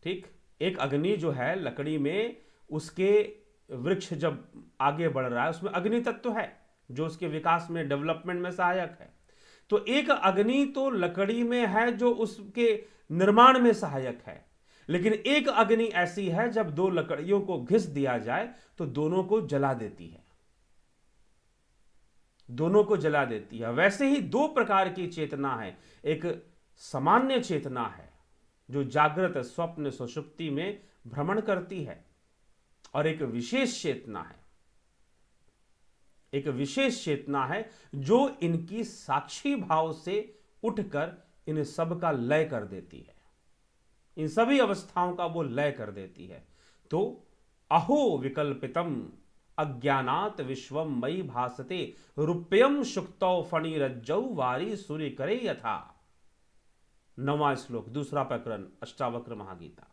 ठीक, एक अग्नि जो है लकड़ी में, उसके वृक्ष जब आगे बढ़ रहा है उसमें अग्नि तत्व है जो उसके विकास में, डेवलपमेंट में सहायक है। तो एक अग्नि तो लकड़ी में है जो उसके निर्माण में सहायक है, लेकिन एक अग्नि ऐसी है जब दो लकड़ियों को घिस दिया जाए तो दोनों को जला देती है, दोनों को जला देती है। वैसे ही दो प्रकार की चेतना है, एक सामान्य चेतना है जो जागृत स्वप्न सुषुप्ति में भ्रमण करती है, और एक विशेष चेतना है, एक विशेष चेतना है जो इनकी साक्षी भाव से उठकर इन सब का लय कर देती है, इन सभी अवस्थाओं का वो लय कर देती है। तो अहो विकल्पितम अज्ञानात विश्वम मयि भासते रूप्यम शुक्तौ फणिरज्जौ वारी सूर्य करे यथा। 9वां श्लोक, दूसरा प्रकरण, अष्टावक्र महागीता।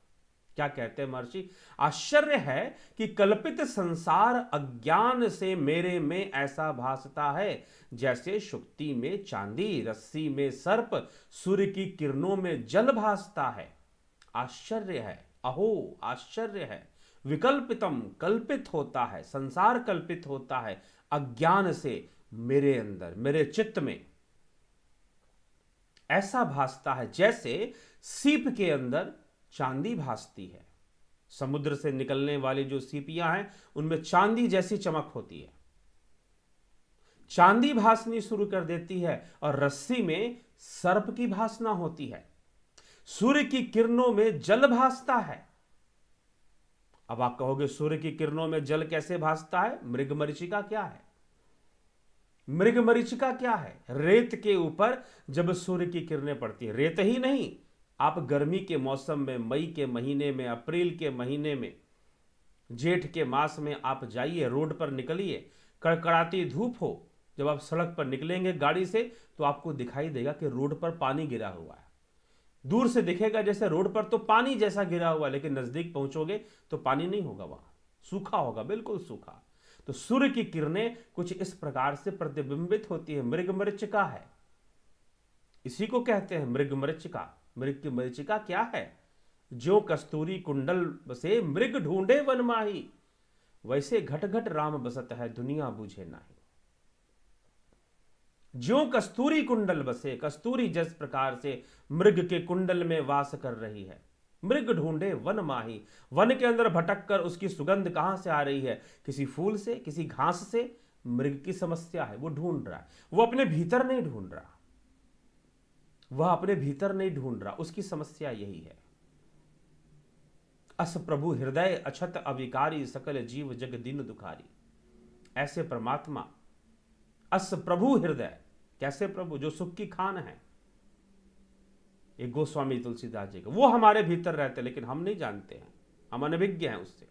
क्या कहते हैं महर्षि? आश्चर्य है कि कल्पित संसार अज्ञान से मेरे में ऐसा भासता है जैसे शुक्ति में चांदी, रस्सी में सर्प, सूर्य की किरणों में जल भासता है। आश्चर्य है, अहो आश्चर्य है। विकल्पितम, कल्पित होता है, संसार कल्पित होता है अज्ञान से मेरे अंदर, मेरे चित्त में ऐसा भासता है जैसे सीप के अंदर चांदी भासती है। समुद्र से निकलने वाली जो सीपियां हैं उनमें चांदी जैसी चमक होती है, चांदी भासनी शुरू कर देती है, और रस्सी में सर्प की भासना होती है, सूर्य की किरणों में जल भासता है। अब आप कहोगे सूर्य की किरणों में जल कैसे भासता है? मृगमरीचिका क्या है? मृगमरीचिका क्या है? रेत के ऊपर जब सूर्य की किरणें पड़ती है, रेत ही नहीं, आप गर्मी के मौसम में, मई के महीने में, अप्रैल के महीने में, जेठ के मास में आप जाइए, रोड पर निकलिए, कड़कड़ाती धूप हो, जब आप सड़क पर निकलेंगे गाड़ी से तो आपको दिखाई देगा कि रोड पर पानी गिरा हुआ है। दूर से दिखेगा जैसे रोड पर तो पानी जैसा गिरा हुआ है, लेकिन नजदीक पहुंचोगे तो पानी नहीं होगा, वहां सूखा होगा, बिल्कुल सूखा। तो सूर्य की किरणें कुछ इस प्रकार से प्रतिबिंबित होती है। मृगमरीचिका है, इसी को कहते हैं मृगमरीचिका। मृग की मरीचिका क्या है? जो कस्तूरी कुंडल बसे मृग ढूंढे वन माही, वैसे घट घट राम बसत है दुनिया बूझे नाही। जो कस्तूरी कुंडल बसे, कस्तूरी जिस प्रकार से मृग के कुंडल में वास कर रही है, मृग ढूंढे वन माही, वन के अंदर भटक कर उसकी सुगंध कहां से आ रही है? किसी फूल से, किसी घास से। मृग की समस्या है, वो ढूंढ रहा है, वो अपने भीतर नहीं ढूंढ रहा, वह अपने भीतर नहीं ढूंढ रहा, उसकी समस्या यही है। अस प्रभु हृदय अछत अविकारी, सकल जीव जग दीन दुखारी। ऐसे परमात्मा अस प्रभु हृदय, कैसे प्रभु? जो सुख की खान है। एक गोस्वामी तुलसीदास जी का, वो हमारे भीतर रहते लेकिन हम नहीं जानते हैं, हम अनभिज्ञ हैं उससे।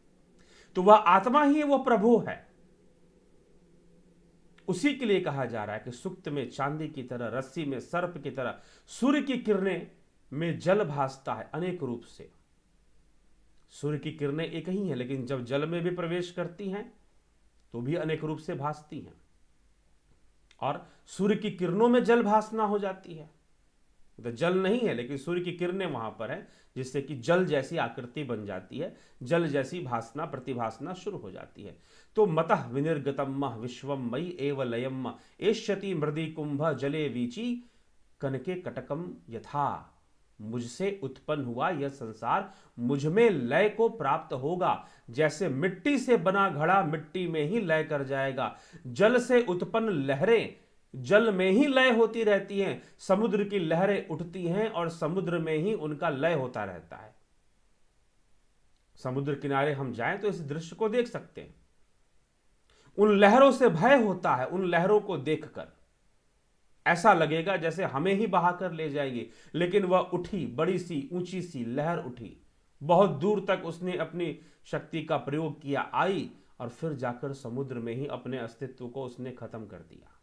तो वह आत्मा ही वो प्रभु है। उसी के लिए कहा जा रहा है कि सुक्त में चांदी की तरह, रस्सी में सर्प की तरह, सूर्य की किरणें में जल भासता है अनेक रूप से। सूर्य की किरणें एक ही हैं, लेकिन जब जल में भी प्रवेश करती हैं तो भी अनेक रूप से भासती हैं, और सूर्य की किरणों में जल भासना हो जाती है। तो जल नहीं है लेकिन सूर्य की किरणें वहां पर है, जिससे कि जल जैसी आकृति बन जाती है, जल जैसी भासना, प्रतिभासना शुरू हो जाती है। तो मतः विनिर्गतम विश्वम मयि एव लयम एष्यति मृदि कुंभ जले वीची कनके कटकम यथा। मुझसे उत्पन्न हुआ यह संसार मुझ में लय को प्राप्त होगा। जैसे मिट्टी से बना घड़ा मिट्टी में ही लय कर जाएगा, जल से उत्पन्न लहरें जल में ही लय होती रहती हैं, समुद्र की लहरें उठती हैं और समुद्र में ही उनका लय होता रहता है। समुद्र किनारे हम जाएं तो इस दृश्य को देख सकते हैं। उन लहरों से भय होता है, उन लहरों को देखकर ऐसा लगेगा जैसे हमें ही बहाकर ले जाएगी, लेकिन वह उठी, बड़ी सी ऊंची सी लहर उठी, बहुत दूर तक उसने अपनी शक्ति का प्रयोग किया, आई और फिर जाकर समुद्र में ही अपने अस्तित्व को उसने खत्म कर दिया।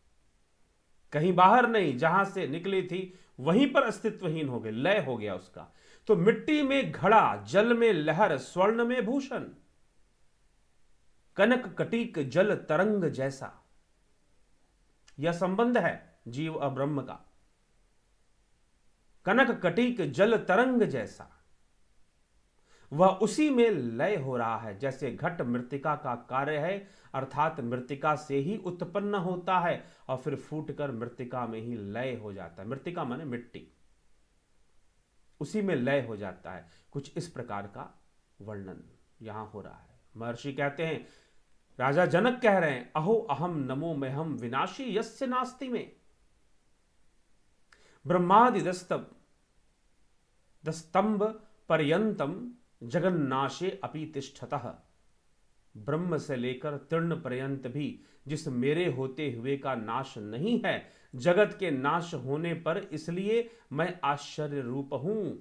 कहीं बाहर नहीं, जहां से निकली थी वहीं पर अस्तित्वहीन हो गए, लय हो गया उसका। तो मिट्टी में घड़ा, जल में लहर, स्वर्ण में भूषण, कनक कटीक जल तरंग जैसा, यह संबंध है जीव और ब्रह्म का। कनक कटीक जल तरंग जैसा, वह उसी में लय हो रहा है। जैसे घट मृतिका का कार्य है, अर्थात मृतिका से ही उत्पन्न होता है और फिर फूटकर मृतिका में ही लय हो जाता है। मृतिका माने मिट्टी, उसी में लय हो जाता है। कुछ इस प्रकार का वर्णन यहां हो रहा है। महर्षि कहते हैं, राजा जनक कह रहे हैं, अहो अहम नमो महम विनाशी यस्य नास्ति में ब्रह्मादि दस्तंभ पर्यंतम जगन्नाशे अपि तिष्ठतः। ब्रह्म से लेकर तृण पर्यंत भी जिस मेरे होते हुए का नाश नहीं है, जगत के नाश होने पर, इसलिए मैं आश्चर्य रूप हूं।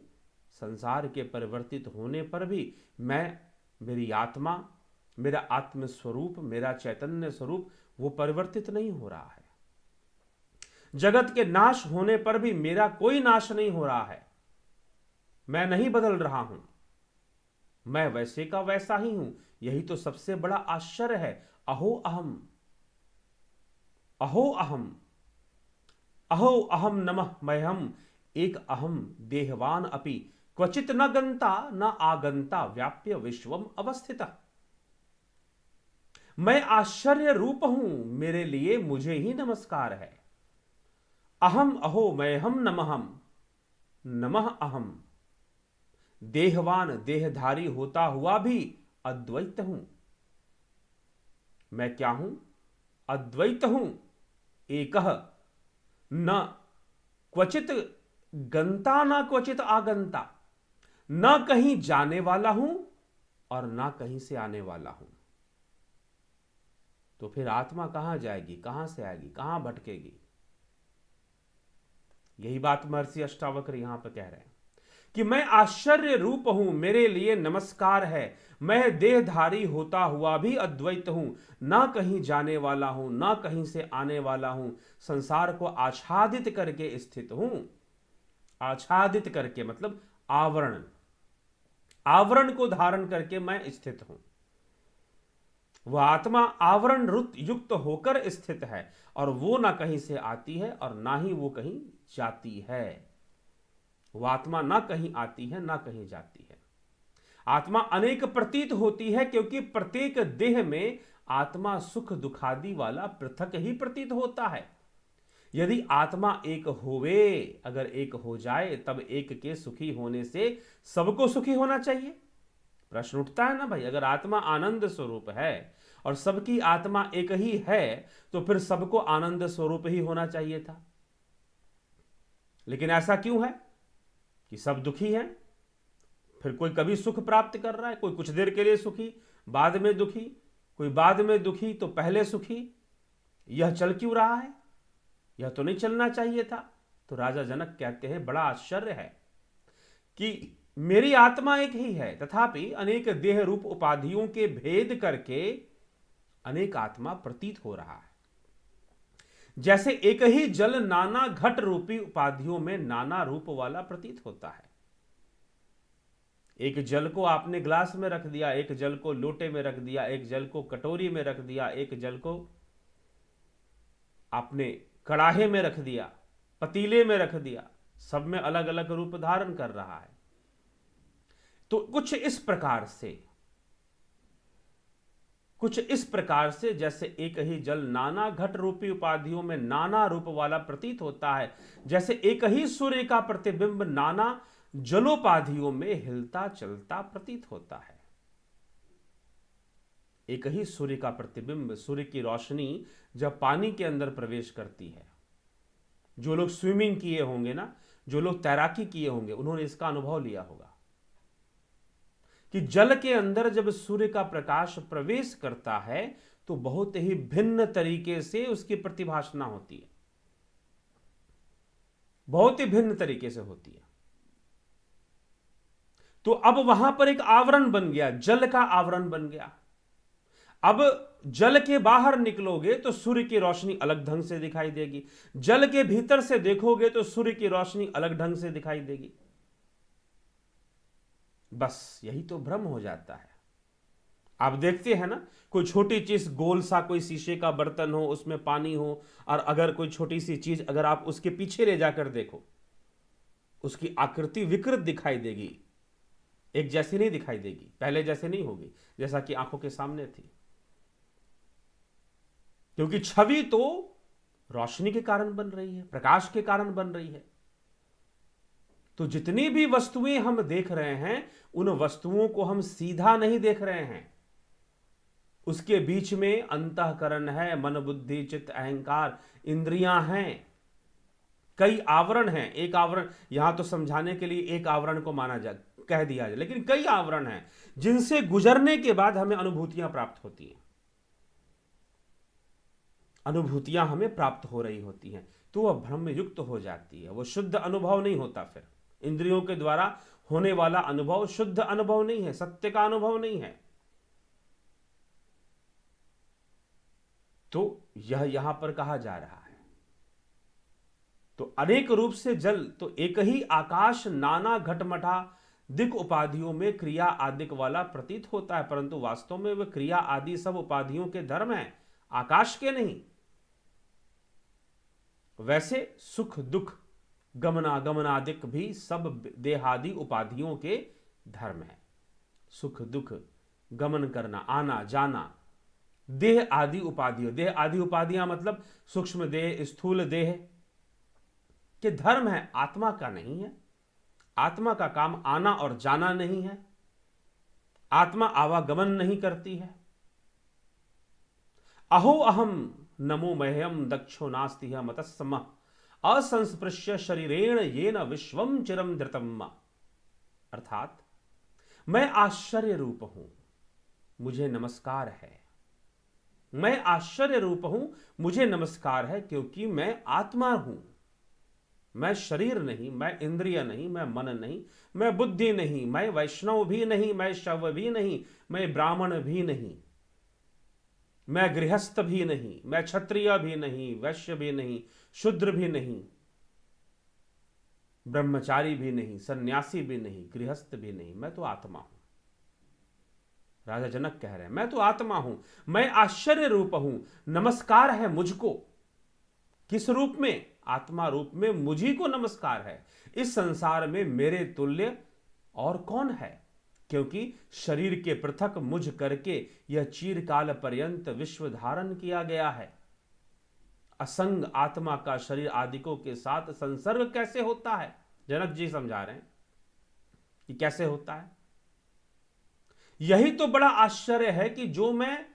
संसार के परिवर्तित होने पर भी मैं, मेरी आत्मा, मेरा आत्म स्वरूप, मेरा चैतन्य स्वरूप वो परिवर्तित नहीं हो रहा है। जगत के नाश होने पर भी मेरा कोई नाश नहीं हो रहा है, मैं नहीं बदल रहा हूं। मैं वैसे का वैसा ही हूं। यही तो सबसे बड़ा आश्चर्य है। अहो अहम, अहो अहम, अहो अहम नमः मह्यम, एक अहम देहवान अपि क्वचित न गंता न आगंता व्याप्य विश्वम अवस्थिता। मैं आश्चर्य रूप हूं, मेरे लिए मुझे ही नमस्कार है। अहम अहो मह्यम नमः, नमः अहम, देहवान देहधारी होता हुआ भी अद्वैत हूं। मैं क्या हूं? अद्वैत हूं, एकह, न क्वचित गंता न क्वचित आगंता, न कहीं जाने वाला हूं और ना कहीं से आने वाला हूं। तो फिर आत्मा कहां जाएगी, कहां से आएगी, कहां भटकेगी? यही बात महर्षि अष्टावक्र यहां पर कह रहे हैं कि मैं आश्चर्य रूप हूं, मेरे लिए नमस्कार है। मैं देहधारी होता हुआ भी अद्वैत हूं, ना कहीं जाने वाला हूं, ना कहीं से आने वाला हूं, संसार को आच्छादित करके स्थित हूं। आच्छादित करके मतलब आवरण, आवरण को धारण करके मैं स्थित हूं। वह आत्मा आवरण युक्त होकर स्थित है और वो ना कहीं से आती है और ना ही वो कहीं जाती है। वह आत्मा ना कहीं आती है ना कहीं जाती है। आत्मा अनेक प्रतीत होती है क्योंकि प्रत्येक देह में आत्मा सुख दुखादि वाला पृथक ही प्रतीत होता है। यदि आत्मा एक होवे, अगर एक हो जाए, तब एक के सुखी होने से सबको सुखी होना चाहिए। प्रश्न उठता है ना भाई, अगर आत्मा आनंद स्वरूप है और सबकी आत्मा एक ही है तो फिर सबको आनंद स्वरूप ही होना चाहिए था। लेकिन ऐसा क्यों है कि सब दुखी हैं? फिर कोई कभी सुख प्राप्त कर रहा है, कोई कुछ देर के लिए सुखी बाद में दुखी, कोई बाद में दुखी तो पहले सुखी। यह चल क्यों रहा है? यह तो नहीं चलना चाहिए था। तो राजा जनक कहते हैं बड़ा आश्चर्य है कि मेरी आत्मा एक ही है, तथापि अनेक देह रूप उपाधियों के भेद करके अनेक आत्मा प्रतीत हो रहा है। जैसे एक ही जल नाना घट रूपी उपाधियों में नाना रूप वाला प्रतीत होता है। एक जल को आपने ग्लास में रख दिया, एक जल को लोटे में रख दिया, एक जल को कटोरी में रख दिया, एक जल को आपने कड़ाहे में रख दिया, पतीले में रख दिया, सब में अलग अलग रूप धारण कर रहा है। तो कुछ इस प्रकार से जैसे एक ही जल नाना घट रूपी उपाधियों में नाना रूप वाला प्रतीत होता है, जैसे एक ही सूर्य का प्रतिबिंब नाना जलोपाधियों में हिलता चलता प्रतीत होता है। एक ही सूर्य का प्रतिबिंब, सूर्य की रोशनी जब पानी के अंदर प्रवेश करती है, जो लोग स्विमिंग किए होंगे ना, जो लोग तैराकी किए होंगे, उन्होंने इसका अनुभव लिया होगा कि जल के अंदर जब सूर्य का प्रकाश प्रवेश करता है तो बहुत ही भिन्न तरीके से उसकी प्रतिभासना होती है, बहुत ही भिन्न तरीके से होती है। तो अब वहां पर एक आवरण बन गया, जल का आवरण बन गया। अब जल के बाहर निकलोगे तो सूर्य की रोशनी अलग ढंग से दिखाई देगी, जल के भीतर से देखोगे तो सूर्य की रोशनी अलग ढंग से दिखाई देगी। बस यही तो भ्रम हो जाता है। आप देखते हैं ना, कोई छोटी चीज, गोल सा कोई शीशे का बर्तन हो, उसमें पानी हो, और अगर कोई छोटी सी चीज अगर आप उसके पीछे ले जाकर देखो, उसकी आकृति विकृत दिखाई देगी, एक जैसी नहीं दिखाई देगी, पहले जैसे नहीं होगी जैसा कि आंखों के सामने थी। क्योंकि छवि तो रोशनी के कारण बन रही है, प्रकाश के कारण बन रही है। तो जितनी भी वस्तुएं हम देख रहे हैं, उन वस्तुओं को हम सीधा नहीं देख रहे हैं। उसके बीच में अंतःकरण है, मन बुद्धि चित्त अहंकार इंद्रियां हैं, कई आवरण हैं। एक आवरण यहां तो समझाने के लिए एक आवरण को माना जा कह दिया जाए, लेकिन कई आवरण हैं जिनसे गुजरने के बाद हमें अनुभूतियां प्राप्त होती हैं, अनुभूतियां हमें प्राप्त हो रही होती हैं। तो वह भ्रम युक्त हो जाती है, वह शुद्ध अनुभव नहीं होता। फिर इंद्रियों के द्वारा होने वाला अनुभव शुद्ध अनुभव नहीं है, सत्य का अनुभव नहीं है। तो यह यहां पर कहा जा रहा है। तो अनेक रूप से जल, तो एक ही आकाश नाना घटमठा दिक् उपाधियों में क्रिया आदिक वाला प्रतीत होता है, परंतु वास्तव में वह क्रिया आदि सब उपाधियों के धर्म हैं, आकाश के नहीं। वैसे सुख दुख गमनागमनादिक भी सब देहादि उपाधियों के धर्म है। सुख दुख गमन करना, आना जाना, देह आदि उपाधियों, देह आदि उपाधियां मतलब सूक्ष्म देह स्थूल देह के धर्म है, आत्मा का नहीं है। आत्मा का काम आना और जाना नहीं है, आत्मा आवागमन नहीं करती है। अहो अहम नमो मह्यम दक्षो नास्ति मतस्सम असंस्पृश्य शरीरेण येन विश्वम चिरम धृतम। अर्थात मैं आश्चर्य रूप हूं, मुझे नमस्कार है। मैं आश्चर्य रूप हूं, मुझे नमस्कार है, क्योंकि मैं आत्मा हूं। मैं शरीर नहीं, मैं इंद्रिय नहीं, मैं मन नहीं, मैं बुद्धि नहीं, मैं वैष्णव भी नहीं, मैं शव भी नहीं, मैं ब्राह्मण भी नहीं, मैं गृहस्थ भी नहीं, मैं क्षत्रिय भी नहीं, वैश्य भी नहीं, शूद्र भी नहीं, ब्रह्मचारी भी नहीं, सन्यासी भी नहीं, गृहस्थ भी नहीं, मैं तो आत्मा हूं। राजा जनक कह रहे हैं मैं तो आत्मा हूं, मैं आश्चर्य रूप हूं, नमस्कार है मुझको। किस रूप में? आत्मा रूप में मुझी को नमस्कार है। इस संसार में मेरे तुल्य और कौन है? क्योंकि शरीर के पृथक मुझ करके यह चिरकाल पर्यंत विश्व धारण किया गया है। असंग आत्मा का शरीर आदिकों के साथ संसर्ग कैसे होता है? जनक जी समझा रहे हैं कि कैसे होता है। यही तो बड़ा आश्चर्य है कि जो मैं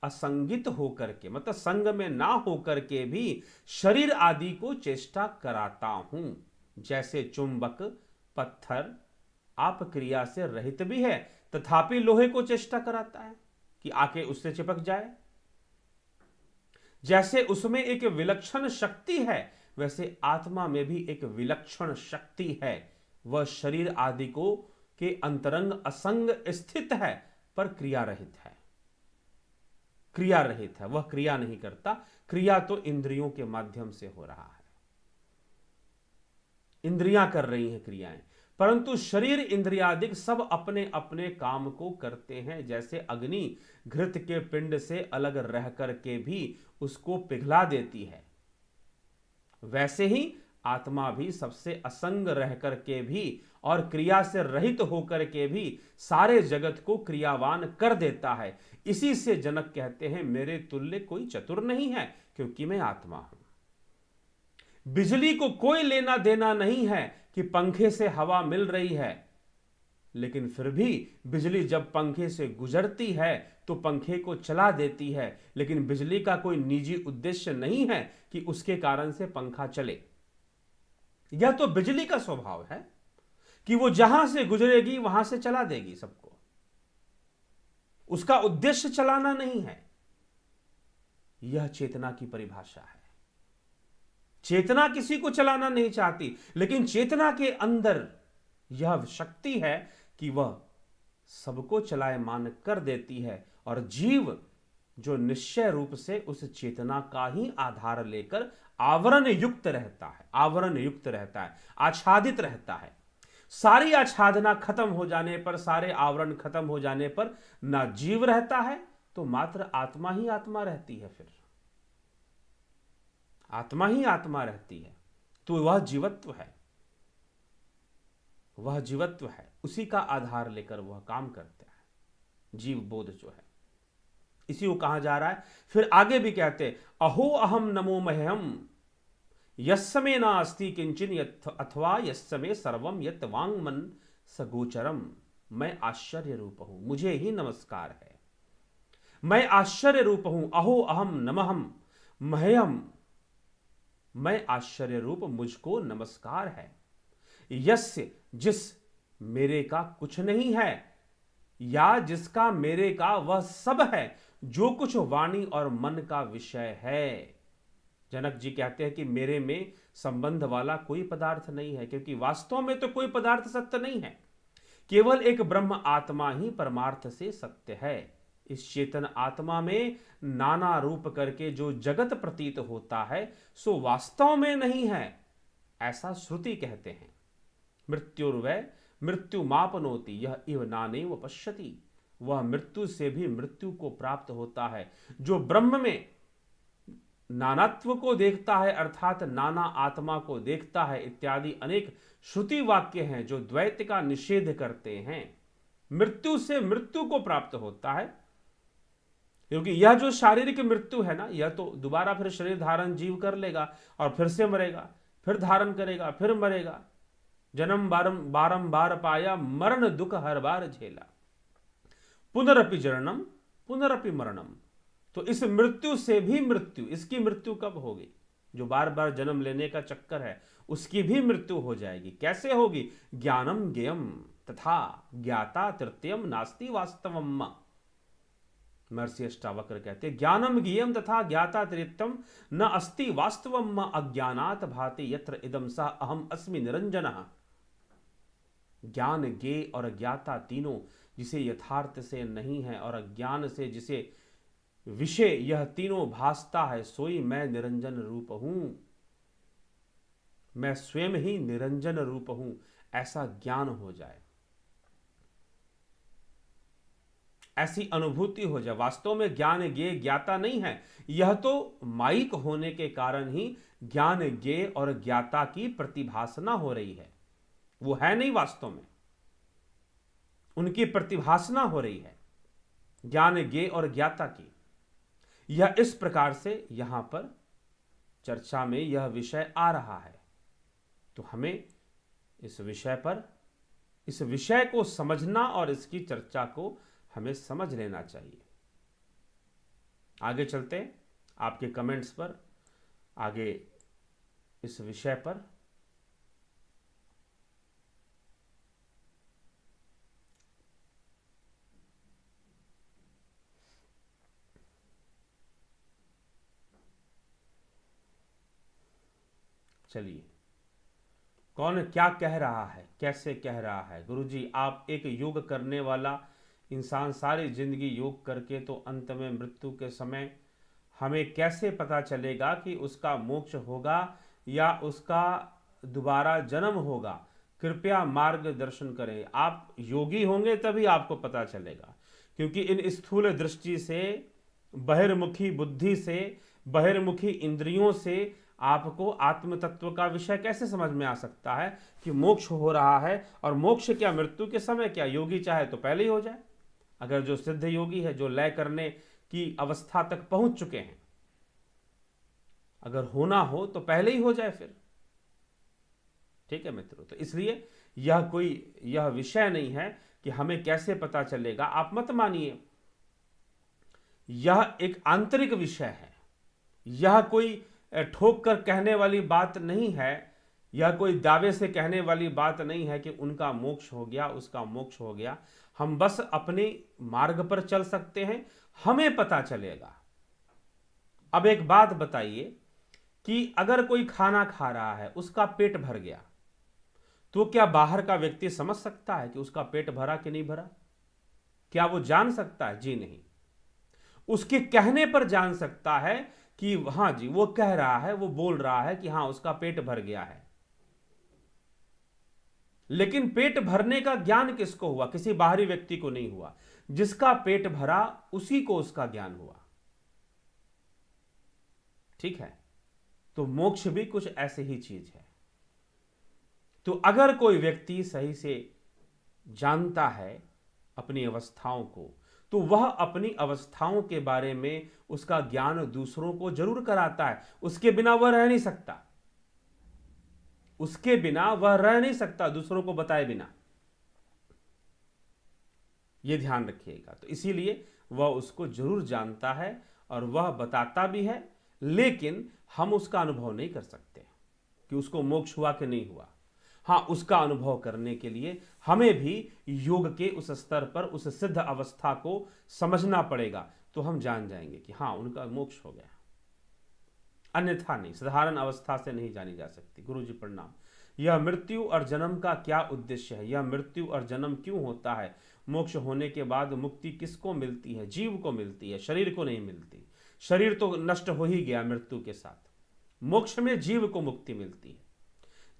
असंगित होकर के, मतलब संग में ना होकर के भी शरीर आदि को चेष्टा कराता हूं। जैसे चुंबक पत्थर आप क्रिया से रहित भी है, तथापि लोहे को चेष्टा कराता है कि आके उससे चिपक जाए। जैसे उसमें एक विलक्षण शक्ति है, वैसे आत्मा में भी एक विलक्षण शक्ति है। वह शरीर आदि को के अंतरंग असंग स्थित है, पर क्रिया रहित है। क्रिया रहित है, वह क्रिया नहीं करता। क्रिया तो इंद्रियों के माध्यम से हो रहा है, इंद्रियां कर रही हैं क्रियाएं, परंतु शरीर इंद्रियादिक सब अपने अपने काम को करते हैं। जैसे अग्नि घृत के पिंड से अलग रह करके भी उसको पिघला देती है, वैसे ही आत्मा भी सबसे असंग रह करके भी और क्रिया से रहित होकर के भी सारे जगत को क्रियावान कर देता है। इसी से जनक कहते हैं मेरे तुल्य कोई चतुर नहीं है, क्योंकि मैं आत्मा हूं। बिजली को कोई लेना देना नहीं है कि पंखे से हवा मिल रही है, लेकिन फिर भी बिजली जब पंखे से गुजरती है तो पंखे को चला देती है। लेकिन बिजली का कोई निजी उद्देश्य नहीं है कि उसके कारण से पंखा चले। यह तो बिजली का स्वभाव है कि वो जहां से गुजरेगी वहां से चला देगी सबको। उसका उद्देश्य चलाना नहीं है। यह चेतना की परिभाषा है। चेतना किसी को चलाना नहीं चाहती, लेकिन चेतना के अंदर यह शक्ति है कि वह सबको चलायमान कर देती है। और जीव जो निश्चय रूप से उस चेतना का ही आधार लेकर आवरण युक्त रहता है, आवरण युक्त रहता है, आच्छादित रहता है। सारी आच्छादना खत्म हो जाने पर, सारे आवरण खत्म हो जाने पर ना जीव रहता है, तो मात्र आत्मा ही आत्मा रहती है। फिर आत्मा ही आत्मा रहती है, तो वह जीवत्व है, वह जीवत्व है। उसी का आधार लेकर वह काम करता है, जीव बोध जो है। इसी को कहा जा रहा है। फिर आगे भी कहते अहो अहम नमो मह्यम यस्मे नास्ति किंचिन अथवा यस्मे सर्वम यत वांग मन सगोचरम। मैं आश्चर्य रूप हूं, मुझे ही नमस्कार है। मैं आश्चर्य रूप हूं। अहो अहम नमहम मह्यम, मैं आश्चर्य रूप, मुझको नमस्कार है। यस्य, जिस मेरे का कुछ नहीं है, या जिसका मेरे का वह सब है, जो कुछ वाणी और मन का विषय है। जनक जी कहते हैं कि मेरे में संबंध वाला कोई पदार्थ नहीं है, क्योंकि वास्तव में तो कोई पदार्थ सत्य नहीं है। केवल एक ब्रह्म आत्मा ही परमार्थ से सत्य है। इस चेतन आत्मा में नाना रूप करके जो जगत प्रतीत होता है, सो वास्तव में नहीं है, ऐसा श्रुति कहते हैं। मृत्युर्वै मृत्यु मापनोति यह इव नानेव पश्यति। वह मृत्यु से भी मृत्यु को प्राप्त होता है। जो ब्रह्म में नानात्व को देखता है अर्थात नाना आत्मा को देखता है इत्यादि अनेक श्रुति वाक्य हैं जो द्वैत का निषेध करते हैं। मृत्यु से मृत्यु को प्राप्त होता है, क्योंकि यह जो शारीरिक मृत्यु है ना, यह तो दोबारा फिर शरीर धारण जीव कर लेगा और फिर से मरेगा, फिर धारण करेगा, फिर मरेगा। जन्म बारंबार पाया, मरण दुख हर बार झेला। पुनरपि जननम पुनरपि मरणम। तो इस मृत्यु से भी मृत्यु, इसकी मृत्यु कब होगी? जो बार बार जन्म लेने का चक्कर है उसकी भी मृत्यु हो जाएगी। कैसे होगी? ज्ञानम ज्ञेयम तथा ज्ञाता तृतीयम नास्ति वास्तवम। महर्षि अष्टावक्र कहते हैं ज्ञानम ज्ञेयम तथा ज्ञाता तृतीयम न अस्ति वास्तवम अज्ञानात भाति यत्र इदम स अहम अस्मि निरंजनः। ज्ञान ज्ञेय और ज्ञाता तीनों जिसे यथार्थ से नहीं है और अज्ञान से जिसे विषय यह तीनों भासता है, सोई मैं निरंजन रूप हूं। मैं स्वयं ही निरंजन रूप हूं, ऐसा ज्ञान हो जाए, ऐसी अनुभूति हो जाए। वास्तव में ज्ञान ज्ञेय ज्ञाता नहीं है, यह तो माइक होने के कारण ही ज्ञान ज्ञेय और ज्ञाता की प्रतिभासना हो रही है। वो है नहीं वास्तव में, उनकी प्रतिभासना हो रही है ज्ञान ज्ञेय और ज्ञाता की। यह इस प्रकार से यहां पर चर्चा में यह विषय आ रहा है। तो हमें इस विषय पर, इस विषय को समझना और इसकी चर्चा को हमें समझ लेना चाहिए। आगे चलते हैं आपके कमेंट्स पर, आगे इस विषय पर। चलिए, कौन क्या कह रहा है, कैसे कह रहा है? गुरुजी, आप एक योग करने वाला इंसान सारी जिंदगी योग करके तो अंत में मृत्यु के समय हमें कैसे पता चलेगा कि उसका मोक्ष होगा या उसका दोबारा जन्म होगा? कृपया मार्गदर्शन करें। आप योगी होंगे तभी आपको पता चलेगा, क्योंकि इन स्थूल दृष्टि से, बहिर्मुखी बुद्धि से, बहिर्मुखी इंद्रियों से आपको आत्म तत्व का विषय कैसे समझ में आ सकता है कि मोक्ष हो रहा है? और मोक्ष क्या मृत्यु के समय? क्या योगी चाहे तो पहले ही हो जाए। अगर जो सिद्ध योगी है, जो लय करने की अवस्था तक पहुंच चुके हैं, अगर होना हो तो पहले ही हो जाए फिर। ठीक है मित्रों, तो इसलिए यह विषय नहीं है कि हमें कैसे पता चलेगा। आप मत मानिए, यह एक आंतरिक विषय है। यह कोई ठोक कर कहने वाली बात नहीं है, यह कोई दावे से कहने वाली बात नहीं है कि उनका मोक्ष हो गया, उसका मोक्ष हो गया। हम बस अपने मार्ग पर चल सकते हैं, हमें पता चलेगा। अब एक बात बताइए कि अगर कोई खाना खा रहा है, उसका पेट भर गया, तो क्या बाहर का व्यक्ति समझ सकता है कि उसका पेट भरा कि नहीं भरा? क्या वो जान सकता है? जी नहीं। उसके कहने पर जान सकता है कि हां जी, वो कह रहा है, वो बोल रहा है कि हां उसका पेट भर गया है। लेकिन पेट भरने का ज्ञान किसको हुआ? किसी बाहरी व्यक्ति को नहीं हुआ। जिसका पेट भरा उसी को उसका ज्ञान हुआ। ठीक है, तो मोक्ष भी कुछ ऐसे ही चीज है। तो अगर कोई व्यक्ति सही से जानता है अपनी अवस्थाओं को, तो वह अपनी अवस्थाओं के बारे में उसका ज्ञान दूसरों को जरूर कराता है। उसके बिना वह रह नहीं सकता, उसके बिना वह रह नहीं सकता, दूसरों को बताए बिना। यह ध्यान रखिएगा। तो इसीलिए वह उसको जरूर जानता है और वह बताता भी है, लेकिन हम उसका अनुभव नहीं कर सकते कि उसको मोक्ष हुआ कि नहीं हुआ। हाँ, उसका अनुभव करने के लिए हमें भी योग के उस स्तर पर, उस सिद्ध अवस्था को समझना पड़ेगा, तो हम जान जाएंगे कि हाँ उनका मोक्ष हो गया। अन्यथा नहीं, साधारण अवस्था से नहीं जानी जा सकती। गुरुजी प्रणाम। यह मृत्यु और जन्म का क्या उद्देश्य है? यह मृत्यु और जन्म क्यों होता है? मोक्ष होने के बाद मुक्ति किसको मिलती है? जीव को मिलती है, शरीर को नहीं मिलती। शरीर तो नष्ट हो ही गया मृत्यु के साथ। मोक्ष में जीव को मुक्ति मिलती है,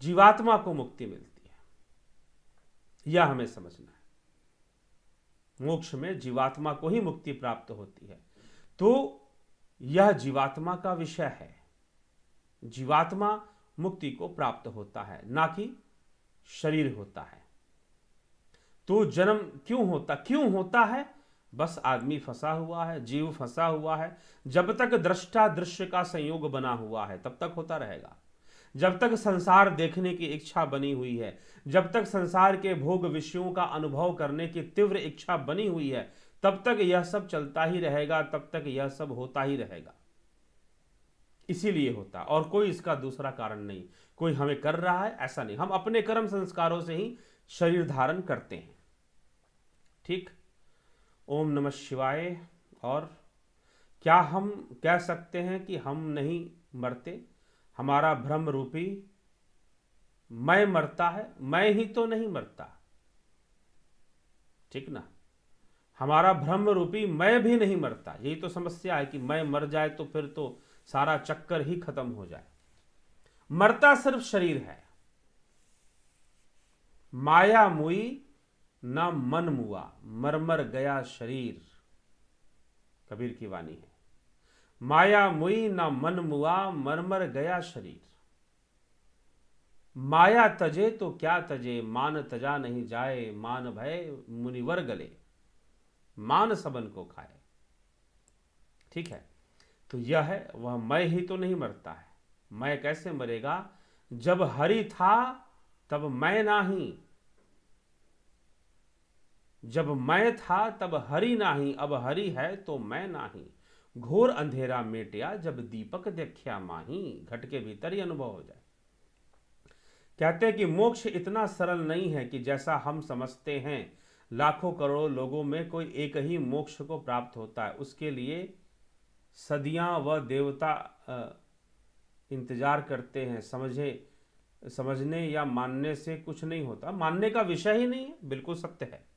जीवात्मा को मुक्ति मिलती है। यह हमें समझना है। मोक्ष में जीवात्मा को ही मुक्ति प्राप्त होती है, तो यह जीवात्मा का विषय है। जीवात्मा मुक्ति को प्राप्त होता है, ना कि शरीर होता है। तो जन्म क्यों होता है? बस आदमी फंसा हुआ है, जीव फंसा हुआ है। जब तक दृष्टा दृश्य का संयोग बना हुआ है तब तक होता रहेगा। जब तक संसार देखने की इच्छा बनी हुई है, जब तक संसार के भोग विषयों का अनुभव करने की तीव्र इच्छा बनी हुई है, तब तक यह सब चलता ही रहेगा, तब तक यह सब होता ही रहेगा। इसीलिए होता, और कोई इसका दूसरा कारण नहीं। कोई हमें कर रहा है ऐसा नहीं, हम अपने कर्म संस्कारों से ही शरीर धारण करते हैं। ठीक। ओम नमः शिवाय। और क्या हम कह सकते हैं कि हम नहीं मरते? हमारा भ्रम रूपी मैं मरता है, मैं ही तो नहीं मरता। ठीक ना? हमारा भ्रम रूपी मैं भी नहीं मरता। यही तो समस्या है कि मैं मर जाए तो फिर तो सारा चक्कर ही खत्म हो जाए। मरता सिर्फ शरीर है। माया मुई ना मन मुआ, मर मर गया शरीर, कबीर की वाणी है। माया मुई ना मन मुआ, मर मर गया शरीर। माया तजे तो क्या तजे, मान तजा नहीं जाए, मान भय मुनिवर गले, मान सबन को खाए। ठीक है। तो यह है वह मैं ही तो नहीं मरता है। मैं कैसे मरेगा? जब हरि था तब मैं नाही, जब मैं था तब हरि नाही, अब हरि है तो मैं नाही। घोर अंधेरा मेटिया जब दीपक देखा माही, घट के भीतर ही अनुभव हो जाए। कहते हैं कि मोक्ष इतना सरल नहीं है कि जैसा हम समझते हैं लाखों करोड़ों लोगों में कोई एक ही मोक्ष को प्राप्त होता है। उसके लिए सदियां व देवता इंतजार करते हैं। समझने या मानने से कुछ नहीं होता। मानने का विषय ही नहीं है, बिल्कुल सत्य है।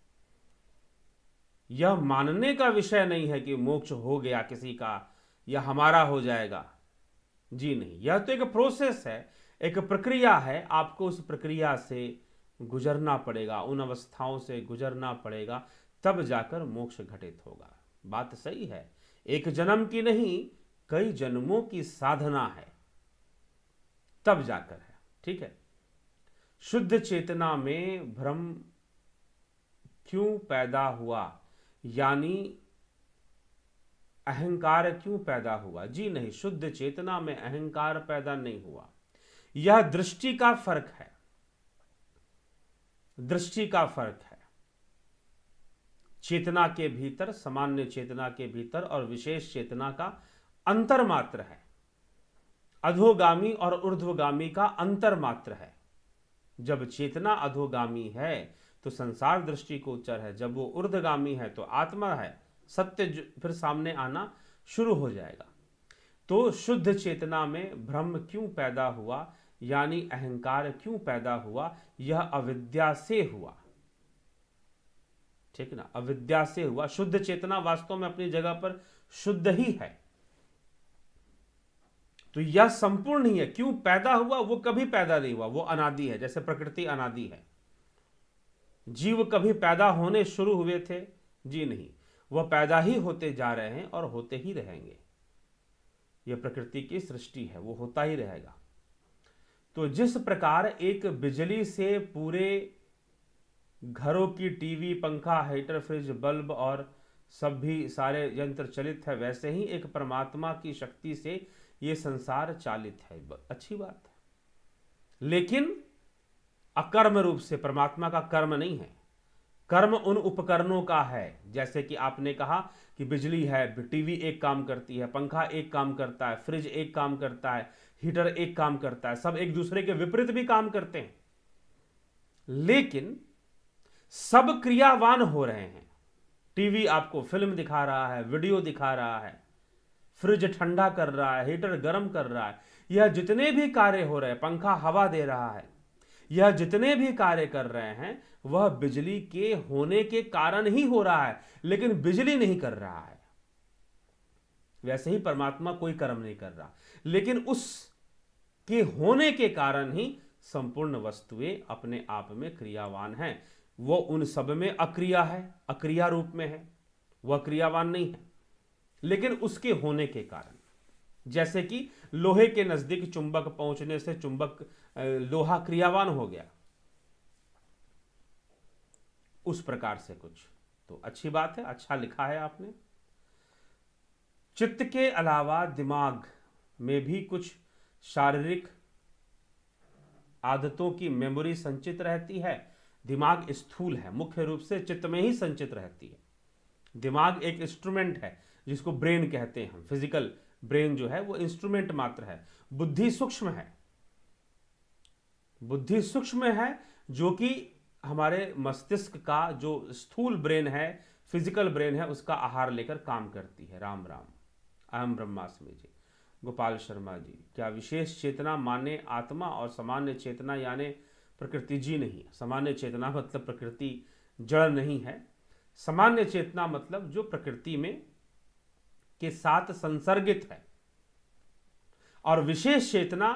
यह मानने का विषय नहीं है कि मोक्ष हो गया किसी का या हमारा हो जाएगा। जी नहीं, यह तो एक प्रोसेस है, एक प्रक्रिया है। आपको उस प्रक्रिया से गुजरना पड़ेगा, उन अवस्थाओं से गुजरना पड़ेगा, तब जाकर मोक्ष घटित होगा। बात सही है। एक जन्म की नहीं, कई जन्मों की साधना है, तब जाकर है। ठीक है। शुद्ध चेतना में भ्रम क्यों पैदा हुआ, यानी अहंकार क्यों पैदा हुआ? जी नहीं, शुद्ध चेतना में अहंकार पैदा नहीं हुआ। यह दृष्टि का फर्क है, दृष्टि का फर्क है। चेतना के भीतर, सामान्य चेतना के भीतर और विशेष चेतना का अंतर मात्र है। अधोगामी और ऊर्ध्वगामी का अंतर मात्र है। जब चेतना अधोगामी है तो संसार दृष्टि को गोचर है, जब वो ऊर्ध्वगामी है तो आत्मा है, सत्य फिर सामने आना शुरू हो जाएगा। तो शुद्ध चेतना में भ्रम क्यों पैदा हुआ, यानी अहंकार क्यों पैदा हुआ? यह अविद्या से हुआ। ठीक ना? अविद्या से हुआ। शुद्ध चेतना वास्तव में अपनी जगह पर शुद्ध ही है। तो यह संपूर्ण ही है। क्यों पैदा हुआ? वो कभी पैदा नहीं हुआ, वो अनादि है। जैसे प्रकृति अनादि है। जीव कभी पैदा होने शुरू हुए थे? जी नहीं, वह पैदा ही होते जा रहे हैं और होते ही रहेंगे। यह प्रकृति की सृष्टि है, वो होता ही रहेगा। तो जिस प्रकार एक बिजली से पूरे घरों की टीवी, पंखा, हीटर, फ्रिज, बल्ब और सब भी सारे यंत्र चलित है, वैसे ही एक परमात्मा की शक्ति से ये संसार चालित है। अच्छी बात है, लेकिन अकर्म रूप से। परमात्मा का कर्म नहीं है, कर्म उन उपकरणों का है। जैसे कि आपने कहा कि बिजली है, टीवी एक काम करती है, पंखा एक काम करता है, फ्रिज एक काम करता है, हीटर एक काम करता है, सब एक दूसरे के विपरीत भी काम करते हैं, लेकिन सब क्रियावान हो रहे हैं। टीवी आपको फिल्म दिखा रहा है, वीडियो दिखा रहा है, फ्रिज ठंडा कर रहा है, हीटर गर्म कर रहा है। यह जितने भी कार्य हो रहे हैं, पंखा हवा दे रहा है, यह जितने भी कार्य कर रहे हैं वह बिजली के होने के कारण ही हो रहा है, लेकिन बिजली नहीं कर रहा है। वैसे ही परमात्मा कोई कर्म नहीं कर रहा, लेकिन उसके होने के कारण ही संपूर्ण वस्तुएं अपने आप में क्रियावान हैं। वो उन सब में अक्रिया है, अक्रिया रूप में है, वह क्रियावान नहीं है। लेकिन उसके होने के कारण, जैसे कि लोहे के नजदीक चुंबक पहुंचने से चुंबक लोहा क्रियावान हो गया, उस प्रकार से कुछ। तो अच्छी बात है, अच्छा लिखा है आपने। चित्त के अलावा दिमाग में भी कुछ शारीरिक आदतों की मेमोरी संचित रहती है। दिमाग स्थूल है, मुख्य रूप से चित्त में ही संचित रहती है। दिमाग एक इंस्ट्रूमेंट है जिसको ब्रेन कहते हैं हम, फिजिकल ब्रेन जो है वो इंस्ट्रूमेंट मात्र है। बुद्धि सूक्ष्म है, बुद्धि सूक्ष्म है, जो कि हमारे मस्तिष्क का जो स्थूल ब्रेन है, फिजिकल ब्रेन है, उसका आहार लेकर काम करती है। राम राम। अहम ब्रह्मास्मि जी। गोपाल शर्मा जी, क्या विशेष चेतना माने आत्मा और सामान्य चेतना यानी प्रकृति? जी नहीं, सामान्य चेतना मतलब प्रकृति जड़ नहीं है। सामान्य चेतना मतलब जो प्रकृति में के साथ संसर्गित है, और विशेष चेतना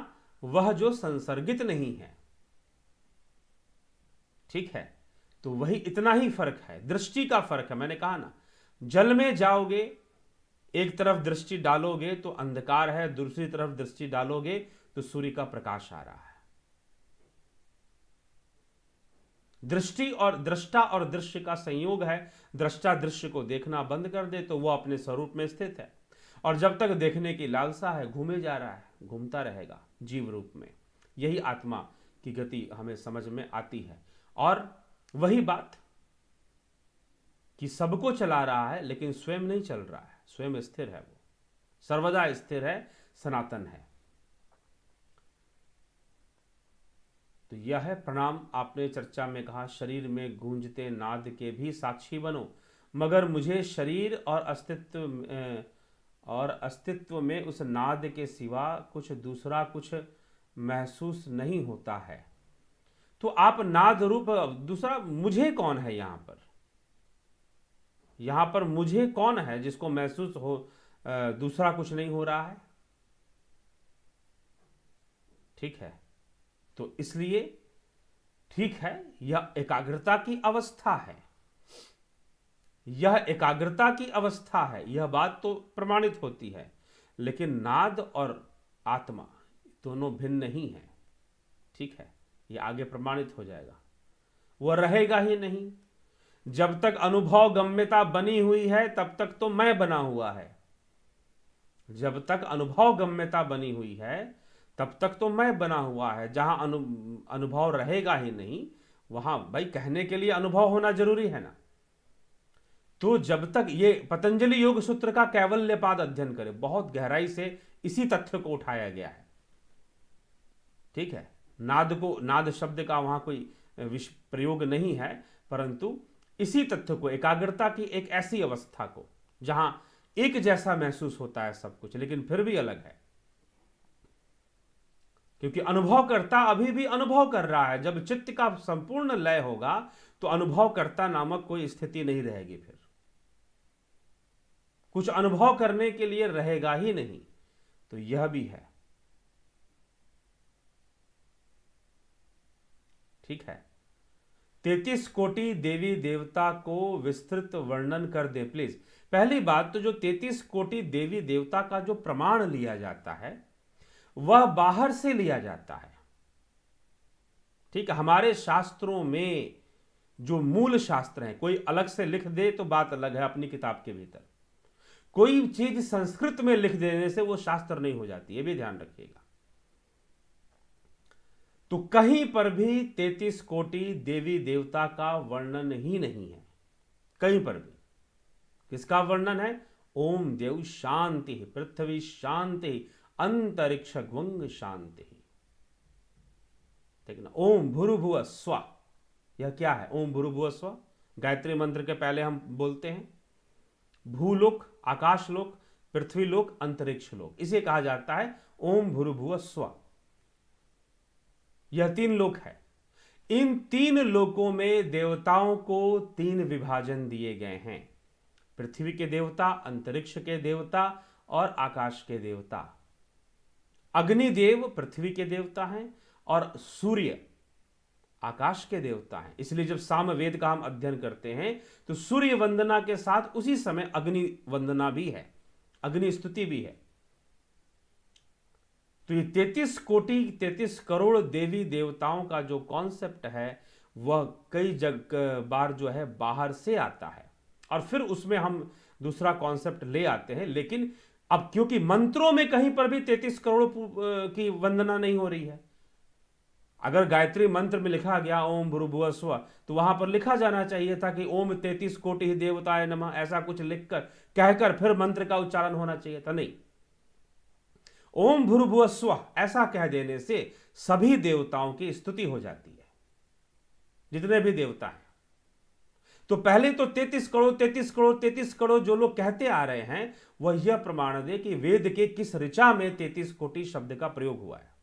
वह जो संसर्गित नहीं है। ठीक है, तो वही इतना ही फर्क है, दृष्टि का फर्क है। मैंने कहा ना, जल में जाओगे, एक तरफ दृष्टि डालोगे तो अंधकार है, दूसरी तरफ दृष्टि डालोगे तो सूर्य का प्रकाश आ रहा है। दृष्टि और दृष्टा और दृश्य का संयोग है। दृष्टा दृश्य को देखना बंद कर दे तो वह अपने स्वरूप में स्थित है, और जब तक देखने की लालसा है घूमे जा रहा है, घूमता रहेगा जीव रूप में। यही आत्मा की गति हमें समझ में आती है। और वही बात कि सबको चला रहा है लेकिन स्वयं नहीं चल रहा है, स्वयं स्थिर है, वो सर्वदा स्थिर है, सनातन है। तो यह है प्रणाम। आपने चर्चा में कहा शरीर में गूंजते नाद के भी साक्षी बनो, मगर मुझे शरीर और अस्तित्व में उस नाद के सिवा कुछ दूसरा कुछ महसूस नहीं होता है। तो आप नाद रूप दूसरा मुझे कौन है? यहां पर मुझे कौन है जिसको महसूस हो दूसरा कुछ नहीं हो रहा है? ठीक है, तो इसलिए ठीक है, यह एकाग्रता की अवस्था है, यह एकाग्रता की अवस्था है, यह बात तो प्रमाणित होती है। लेकिन नाद और आत्मा दोनों भिन्न नहीं है। ठीक है, यह आगे प्रमाणित हो जाएगा। वह रहेगा ही नहीं। जब तक अनुभव गम्यता बनी हुई है तब तक तो मैं बना हुआ है। जब तक अनुभव गम्यता बनी हुई है तब तक तो मैं बना हुआ है। जहां अनुभव रहेगा ही नहीं, वहां भाई कहने के लिए अनुभव होना जरूरी है ना। तो जब तक ये पतंजलि योग सूत्र का कैवल्यपाद अध्ययन करें, बहुत गहराई से इसी तथ्य को उठाया गया है। ठीक है, नाद शब्द का वहां कोई प्रयोग नहीं है, परंतु इसी तथ्य को, एकाग्रता की एक ऐसी अवस्था को जहां एक जैसा महसूस होता है सब कुछ, लेकिन फिर भी अलग है। क्योंकि अनुभवकर्ता अभी भी अनुभव कर रहा है। जब चित्त का संपूर्ण लय होगा तो अनुभवकर्ता नामक कोई स्थिति नहीं रहेगी। फिर कुछ अनुभव करने के लिए रहेगा ही नहीं। तो यह भी है। ठीक है, 33 कोटि देवी देवता को विस्तृत वर्णन कर दे प्लीज। पहली बात तो जो 33 कोटि देवी देवता का जो प्रमाण लिया जाता है वह बाहर से लिया जाता है। ठीक है, हमारे शास्त्रों में जो मूल शास्त्र हैं, कोई अलग से लिख दे तो बात अलग है, अपनी किताब के भीतर। कोई चीज संस्कृत में लिख देने से वो शास्त्र नहीं हो जाती, ये भी ध्यान रखिएगा। तो कहीं पर भी 33 कोटि देवी देवता का वर्णन ही नहीं है, कहीं पर भी। किसका वर्णन है? ओम देव शांति, पृथ्वी शांति, अंतरिक्ष ग्वंग शांति। ठीक ना। ओम भूर्भुवः स्वः, यह क्या है? ओम भूर्भुवः स्वः गायत्री मंत्र के पहले हम बोलते हैं। भूलोक, आकाशलोक, पृथ्वीलोक, अंतरिक्ष लोक, इसे कहा जाता है ओम भूर्भुवः स्वः। यह 3 लोक है। इन 3 लोकों में देवताओं को 3 विभाजन दिए गए हैं। पृथ्वी के देवता, अंतरिक्ष के देवता और आकाश के देवता। अग्निदेव पृथ्वी के देवता हैं और सूर्य आकाश के देवता हैं। इसलिए जब सामवेद का हम अध्ययन करते हैं तो सूर्य वंदना के साथ उसी समय अग्नि वंदना भी है, अग्नि स्तुति भी है। तो ये 33 कोटि 33 करोड़ देवी देवताओं का जो कॉन्सेप्ट है वह कई बार जो है बाहर से आता है और फिर उसमें हम दूसरा कॉन्सेप्ट ले आते हैं। लेकिन अब क्योंकि मंत्रों में कहीं पर भी 33 करोड़ की वंदना नहीं हो रही है, अगर गायत्री मंत्र में लिखा गया ओम भूर्भुवः स्वः तो वहां पर लिखा जाना चाहिए था कि ओम 33 कोटि देवताय नमः, ऐसा कुछ लिखकर कहकर फिर मंत्र का उच्चारण होना चाहिए था। नहीं, ओम भूर्भुवः स्वः ऐसा कह देने से सभी देवताओं की स्तुति हो जाती है, जितने भी देवता हैं। तो पहले तो 33 करोड़ 33 करोड़ 33 करोड़ जो लोग कहते आ रहे हैं वह यह प्रमाण दे कि वेद के किस ऋचा में 33 कोटि शब्द का प्रयोग हुआ है।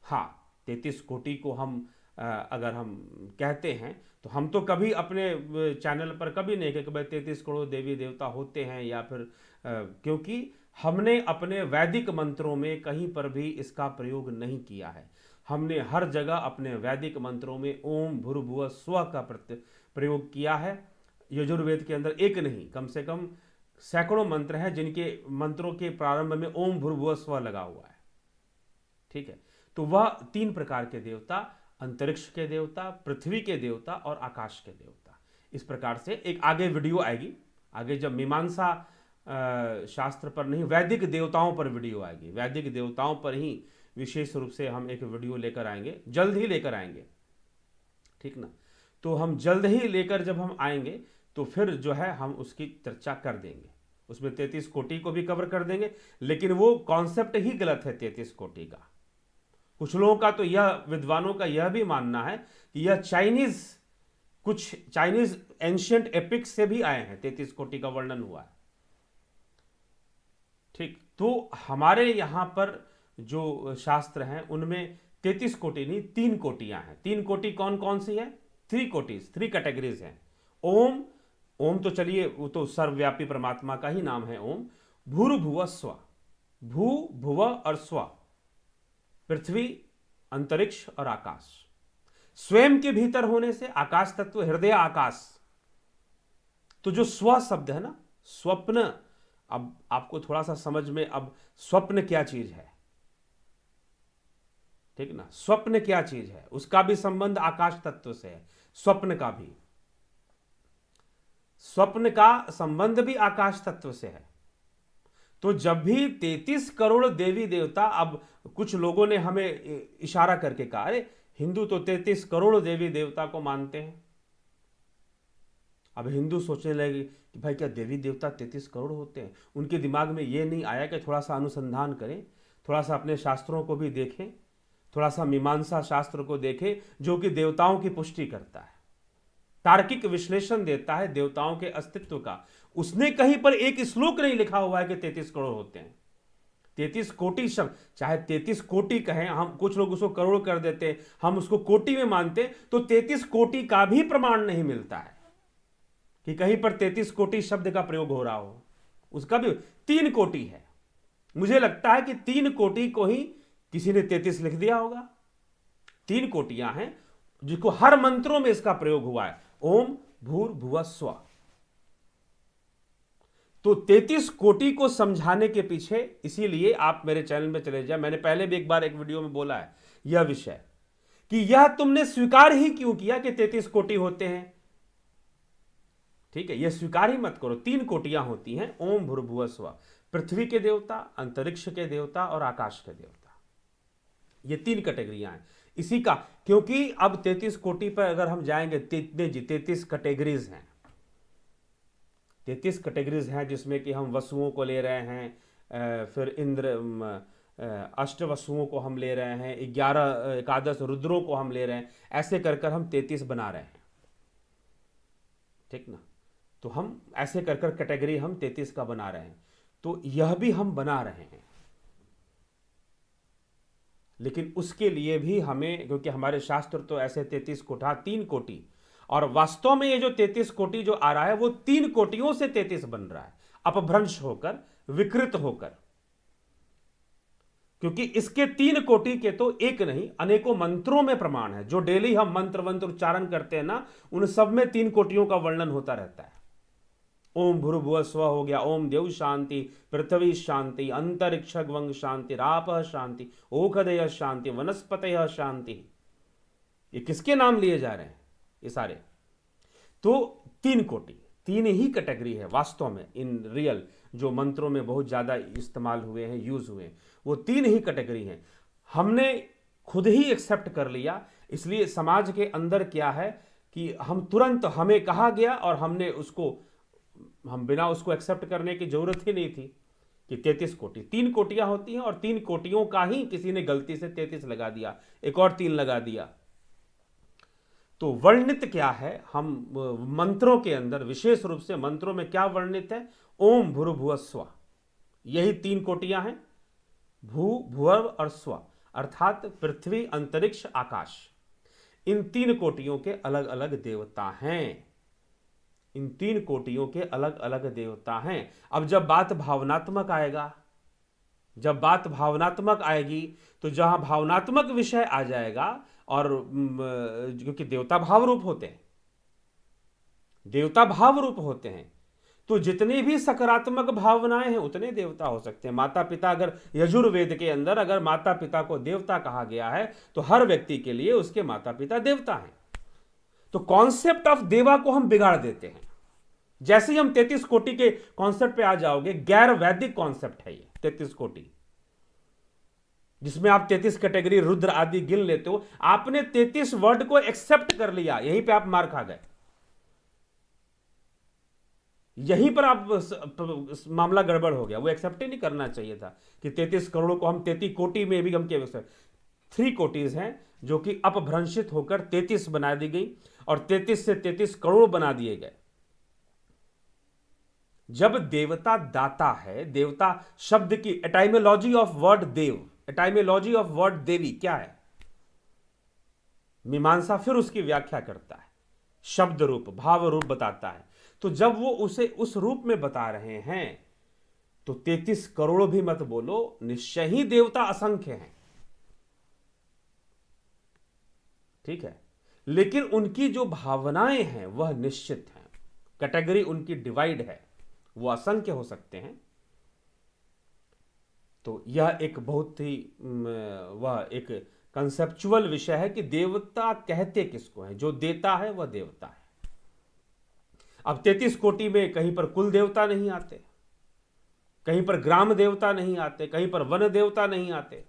हाँ, 33 कोटि को हम अगर हम कहते हैं तो हम तो कभी अपने चैनल पर कभी नहीं कहे कि भाई 33 करोड़ देवी देवता होते हैं या फिर क्योंकि हमने अपने वैदिक मंत्रों में कहीं पर भी इसका प्रयोग नहीं किया है। हमने हर जगह अपने वैदिक मंत्रों में ओम भूर्भुवः स्वः का प्रयोग किया है। यजुर्वेद के अंदर एक नहीं, कम से कम सैकड़ों मंत्र हैं जिनके मंत्रों के प्रारंभ में ओम भूर्भुवः स्वः लगा हुआ है। ठीक है, तो वह 3 प्रकार के देवता, अंतरिक्ष के देवता, पृथ्वी के देवता और आकाश के देवता। इस प्रकार से एक आगे वीडियो आएगी, आगे जब मीमांसा शास्त्र पर नहीं वैदिक देवताओं पर वीडियो आएगी, वैदिक देवताओं पर ही विशेष रूप से हम एक वीडियो लेकर आएंगे, जल्द ही लेकर आएंगे। ठीक ना, तो हम जल्द ही लेकर जब हम आएंगे तो फिर जो है हम उसकी चर्चा कर देंगे, उसमें 33 कोटि को भी कवर कर देंगे। लेकिन वो कॉन्सेप्ट ही गलत है 33 कोटि का। कुछ लोगों का तो यह, विद्वानों का यह भी मानना है कि यह कुछ चाइनीज एंशियंट एपिक्स से भी आए हैं, 33 कोटि का वर्णन हुआ है। ठीक, तो हमारे यहां पर जो शास्त्र हैं उनमें 33 कोटि नहीं 3 कोटियां हैं। 3 कोटि कौन कौन सी है? 3 कोटिज, 3 कैटेगरीज हैं। ओम, ओम तो चलिए वो तो सर्वव्यापी परमात्मा का ही नाम है ओम। भूर्भुवः स्वः, भू भुव और स्व, पृथ्वी, अंतरिक्ष और आकाश। स्वयं के भीतर होने से आकाश तत्व, हृदय आकाश। तो जो स्व शब्द है ना, स्वप्न, अब आपको थोड़ा सा समझ में, अब स्वप्न क्या चीज है, ठीक ना, स्वप्न क्या चीज है, उसका भी संबंध आकाश तत्व से है। स्वप्न का भी, स्वप्न का संबंध भी आकाश तत्व से है। तो जब भी 33 करोड़ देवी देवता, अब कुछ लोगों ने हमें इशारा करके कहा अरे हिंदू तो 33 करोड़ देवी देवता को मानते हैं। अब हिंदू सोचने लगे कि भाई क्या देवी देवता 33 करोड़ होते हैं? उनके दिमाग में ये नहीं आया कि थोड़ा सा अनुसंधान करें, थोड़ा सा अपने शास्त्रों को भी देखें, थोड़ा सा मीमांसा शास्त्र को देखें जो कि देवताओं की पुष्टि करता है, तार्किक विश्लेषण देता है देवताओं के अस्तित्व का। उसने कहीं पर एक श्लोक नहीं लिखा हुआ है कि 33 करोड़ होते हैं। 33 कोटि शब्द, चाहे 33 कोटि कहें, हम कुछ लोग उसको करोड़ कर देते हैं, हम उसको कोटि में मानते, तो 33 कोटि का भी प्रमाण नहीं मिलता है कि कहीं पर 33 कोटि शब्द का प्रयोग हो रहा हो। उसका भी 3 कोटि है। मुझे लगता है कि 3 कोटि को ही किसी ने 33 लिख दिया होगा। 3 कोटियां हैं जिसको हर मंत्रों में इसका प्रयोग हुआ है, ओम भूर्भुवः स्वः। तो 33 कोटि को समझाने के पीछे, इसीलिए आप मेरे चैनल में चले जाए, मैंने पहले भी एक बार एक वीडियो में बोला है यह विषय कि यह तुमने स्वीकार ही क्यों किया कि 33 कोटि होते हैं। ठीक है, यह स्वीकार ही मत करो। 3 कोटियां होती हैं, ओम भूर्भुवः स्वः, पृथ्वी के देवता, अंतरिक्ष के देवता और आकाश के देवता। ये 3 कैटेगरियां हैं इसी का, क्योंकि अब 33 कोटि पर अगर हम जाएंगे, 33 कैटेगरीज हैं, 33 कैटेगरीज हैं जिसमें कि हम वसुओं को ले रहे हैं, फिर इंद्र, अष्ट वसुओं को हम ले रहे हैं, 11 एकादश रुद्रों को हम ले रहे हैं, ऐसे कर कर हम 33 बना रहे हैं। ठीक ना, तो हम ऐसे कर कर कैटेगरी हम 33 का बना रहे हैं। तो यह भी हम बना रहे हैं, लेकिन उसके लिए भी हमें, क्योंकि हमारे शास्त्र तो ऐसे 33 कोठा 3 कोटि, और वास्तव में ये जो 33 कोटि जो आ रहा है वो 3 कोटियों से 33 बन रहा है, अपभ्रंश होकर, विकृत होकर। क्योंकि इसके 3 कोटि के तो एक नहीं अनेकों मंत्रों में प्रमाण है। जो डेली हम मंत्र उच्चारण करते हैं ना, उन सब में 3 कोटियों का वर्णन होता रहता है। ओम भूर्भुवः स्वः हो गया, ओम देव शांति, पृथ्वी शांति, अंतरिक्ष वंग शांति, रापः शांति, ओखदय शांति, वनस्पतयः शांति। ये किसके नाम लिए जा रहे हैं ये सारे? तो 3 कोटि, 3 ही कैटेगरी है वास्तव में। इन रियल जो मंत्रों में बहुत ज्यादा इस्तेमाल हुए हैं, यूज हुए हैं, वो 3 ही कैटेगरी हैं। हमने खुद ही एक्सेप्ट कर लिया। इसलिए समाज के अंदर क्या है कि हम तुरंत, हमें कहा गया और हमने उसको, हम बिना उसको एक्सेप्ट करने की जरूरत ही नहीं थी कि 33 कोटि, 3 कोटियां होती हैं और 3 कोटियों का ही किसी ने गलती से 33 लगा दिया, एक और 3 लगा दिया। तो वर्णित क्या है? हम मंत्रों के अंदर, विशेष रूप से मंत्रों में क्या वर्णित है? ओम भूर्भुवः स्वः, यही 3 कोटियां हैं, भू, भुव और स्व, अर्थात पृथ्वी, अंतरिक्ष, आकाश। इन 3 कोटियों के अलग अलग देवता हैं। इन 3 कोटियों के अलग अलग देवता हैं। अब जब बात भावनात्मक आएगा, जब बात भावनात्मक आएगी, तो जहां भावनात्मक विषय आ जाएगा, और क्योंकि देवता भाव रूप होते हैं, देवता भाव रूप होते हैं, तो जितनी भी सकारात्मक भावनाएं हैं उतने देवता हो सकते हैं। माता पिता, अगर यजुर्वेद के अंदर अगर माता पिता को देवता कहा गया है, तो हर व्यक्ति के लिए उसके माता पिता देवता हैं। तो कॉन्सेप्ट ऑफ देवा को हम बिगाड़ देते हैं। जैसे ही हम 33 कोटि के कॉन्सेप्ट पे आ जाओगे, गैर वैदिक कॉन्सेप्ट है ये 33 कोटि, जिसमें आप 33 कैटेगरी रुद्र आदि गिन लेते हो। आपने 33 वर्ड को एक्सेप्ट कर लिया, यहीं पे आप मार खा गए, यहीं पर आप मामला गड़बड़ हो गया। वो एक्सेप्ट ही नहीं करना चाहिए था कि 33 करोड़ को हम 33 कोटि में भी हम केवल 3 कोटिज हैं जो कि अपभ्रंशित होकर 33 बना दी गई, और 33 से 33 करोड़ बना दिए गए। जब देवता दाता है, देवता शब्द की etymology of word dev, etymology of word devi क्या है, मीमांसा फिर उसकी व्याख्या करता है, शब्द रूप, भाव रूप बताता है। तो जब वो उसे उस रूप में बता रहे हैं, तो 33 करोड़ भी मत बोलो, निश्चय ही देवता असंख्य हैं, ठीक है, लेकिन उनकी जो भावनाएं हैं वह निश्चित हैं। कैटेगरी उनकी डिवाइड है, वो असंख्य हो सकते हैं। तो यह एक बहुत ही वह एक कंसेप्चुअल विषय है कि देवता कहते किसको हैं। जो देता है वह देवता है। अब 33 कोटि में कहीं पर कुल देवता नहीं आते, कहीं पर ग्राम देवता नहीं आते, कहीं पर वन देवता नहीं आते।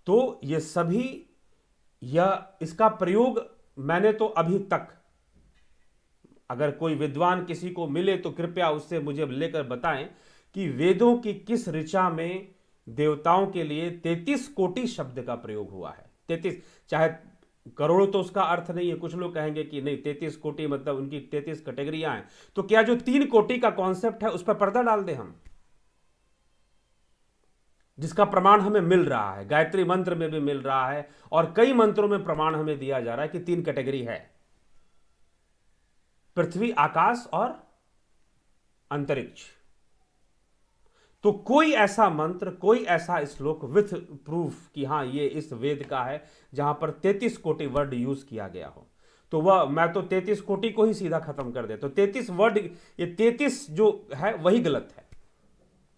तो ये सभी, इसका प्रयोग मैंने तो अभी तक, अगर कोई विद्वान किसी को मिले तो कृपया उससे मुझे लेकर बताएं कि वेदों की किस ऋचा में देवताओं के लिए 33 कोटि शब्द का प्रयोग हुआ है। 33, चाहे करोड़ तो उसका अर्थ नहीं है। कुछ लोग कहेंगे कि नहीं 33 कोटि मतलब उनकी 33 कैटेगरियां हैं। तो क्या जो 3 कोटि का कॉन्सेप्ट है उस पर पर्दा डाल दें हम, जिसका प्रमाण हमें मिल रहा है, गायत्री मंत्र में भी मिल रहा है और कई मंत्रों में प्रमाण हमें दिया जा रहा है कि 3 कैटेगरी है, पृथ्वी, आकाश और अंतरिक्ष। तो कोई ऐसा मंत्र, कोई ऐसा श्लोक विथ प्रूफ कि हां ये इस वेद का है जहां पर 33 कोटि वर्ड यूज किया गया हो, तो वह, मैं तो 33 कोटि को ही सीधा खत्म कर देता। तो 33 वर्ड, ये 33 जो है वही गलत है।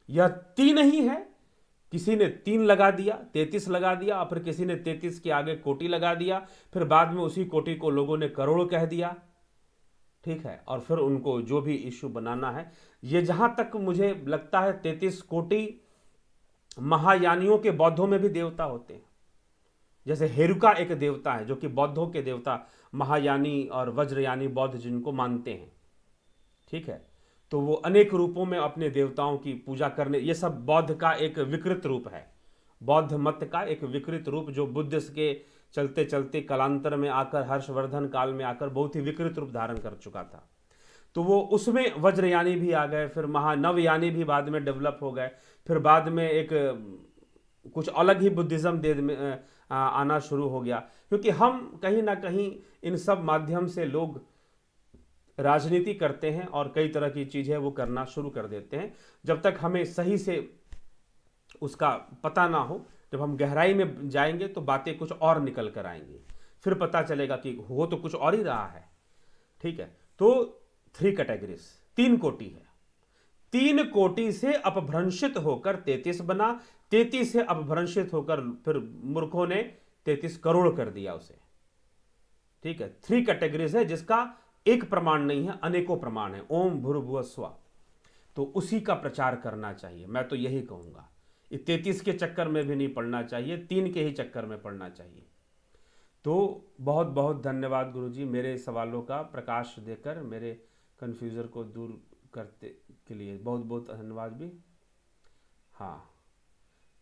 यह 3 ही है, किसी ने 3 लगा दिया, 33 लगा दिया, और फिर किसी ने 33 के आगे कोटि लगा दिया, फिर बाद में उसी कोटि को लोगों ने करोड़ कह दिया, ठीक है, और फिर उनको जो भी इश्यू बनाना है। ये जहां तक मुझे लगता है 33 कोटि महायानियों के बौद्धों में भी देवता होते हैं। जैसे हेरुका एक देवता है जो कि बौद्धों के देवता, महायानी और वज्रयानी बौद्ध जिनको मानते हैं, ठीक है, तो वो अनेक रूपों में अपने देवताओं की पूजा करने, ये सब बौद्ध का एक विकृत रूप है, बौद्ध मत का एक विकृत रूप, जो बुद्ध के चलते चलते कालांतर में आकर, हर्षवर्धन काल में आकर बहुत ही विकृत रूप धारण कर चुका था। तो वो उसमें वज्रयानी भी आ गए, फिर महानवयानी भी बाद में डेवलप हो गए, फिर बाद में एक कुछ अलग ही बुद्धिज्म आना शुरू हो गया। क्योंकि हम कहीं ना कहीं इन सब माध्यम से लोग राजनीति करते हैं और कई तरह की चीजें वो करना शुरू कर देते हैं। जब तक हमें सही से उसका पता ना हो, जब हम गहराई में जाएंगे तो बातें कुछ और निकल कर आएंगी, फिर पता चलेगा कि हो तो कुछ और ही रहा है। ठीक है, तो 3 कैटेगरीज, 3 कोटि है। 3 कोटि से अपभ्रंशित होकर 33 बना, 33 से अपभ्रंशित होकर फिर मूर्खों ने 33 करोड़ कर दिया उसे। ठीक है, 3 कैटेगरीज है जिसका एक प्रमाण नहीं है, अनेकों प्रमाण है। ओम भूर्भुवः स्वः, तो उसी का प्रचार करना चाहिए। मैं तो यही कहूंगा, ये 33 के चक्कर में भी नहीं पड़ना चाहिए, 3 के ही चक्कर में पड़ना चाहिए। तो बहुत बहुत धन्यवाद गुरुजी, मेरे सवालों का प्रकाश देकर मेरे कन्फ्यूजन को दूर करते के लिए बहुत बहुत धन्यवाद भी। हाँ,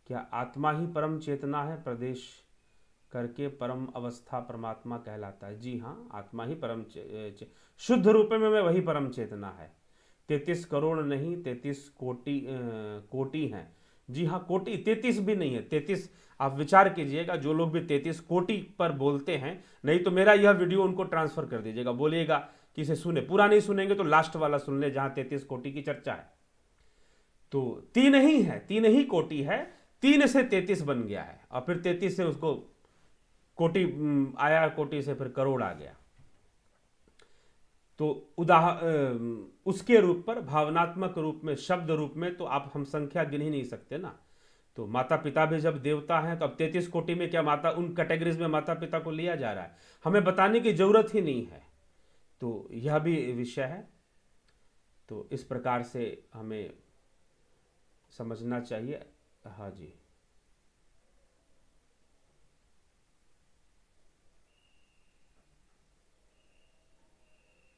क्या आत्मा ही परम चेतना है, प्रदेश करके परम अवस्था परमात्मा कहलाता है? जी हाँ, आत्मा ही परम शुद्ध रूप में वही परम चेतना है। 33 करोड़ नहीं, 33 कोटि कोटि हैं। जी हाँ, कोटि 33 भी नहीं है, 33 आप विचार कीजिएगा। जो लोग भी 33 कोटि पर बोलते हैं, नहीं तो मेरा यह वीडियो उनको ट्रांसफर कर दीजिएगा, बोलिएगा कि इसे सुने, पूरा नहीं सुनेंगे तो लास्ट वाला सुन ले जहां 33 कोटि की चर्चा है। तो 3 ही है, 3 ही कोटि है, 3 से 33 बन गया है, और फिर 33 से उसको कोटि आया, कोटि से फिर करोड़ आ गया। तो उसके रूप पर, भावनात्मक रूप में, शब्द रूप में तो आप हम संख्या गिन ही नहीं सकते ना। तो माता पिता भी जब देवता हैं, तो अब 33 कोटि में क्या माता, उन कैटेगरीज में माता पिता को लिया जा रहा है? हमें बताने की जरूरत ही नहीं है। तो यह भी विषय है। तो इस प्रकार से हमें समझना चाहिए। हाँ जी,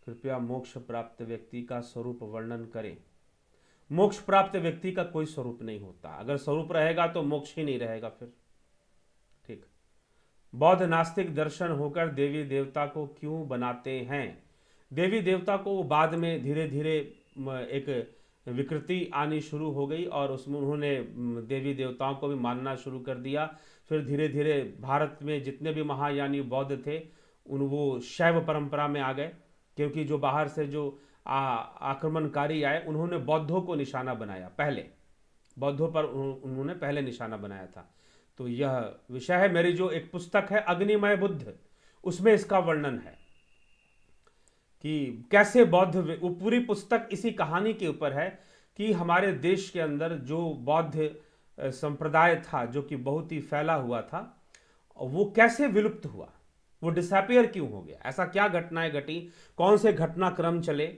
कृपया मोक्ष प्राप्त व्यक्ति का स्वरूप वर्णन करें। मोक्ष प्राप्त व्यक्ति का कोई स्वरूप नहीं होता, अगर स्वरूप रहेगा तो मोक्ष ही नहीं रहेगा फिर। ठीक, बौद्ध नास्तिक दर्शन होकर देवी देवता को क्यों बनाते हैं? देवी देवता को बाद में धीरे धीरे एक विकृति आनी शुरू हो गई, और उसमें उन्होंने देवी देवताओं को भी मानना शुरू कर दिया। फिर धीरे धीरे भारत में जितने भी महायानी बौद्ध थे, वो शैव परंपरा में आ गए, क्योंकि जो बाहर से जो आक्रमणकारी आए, उन्होंने बौद्धों को निशाना बनाया। पहले बौद्धों पर उन्होंने पहले निशाना बनाया था। तो यह विषय है। मेरी जो एक पुस्तक है अग्निमय बुद्ध, उसमें इसका वर्णन है कि कैसे बौद्ध, वो पूरी पुस्तक इसी कहानी के ऊपर है कि हमारे देश के अंदर जो बौद्ध संप्रदाय था, जो कि बहुत ही फैला हुआ था, वो कैसे विलुप्त हुआ, वो डिसअपियर क्यों हो गया, ऐसा क्या घटनाएं घटी, कौन से घटनाक्रम चले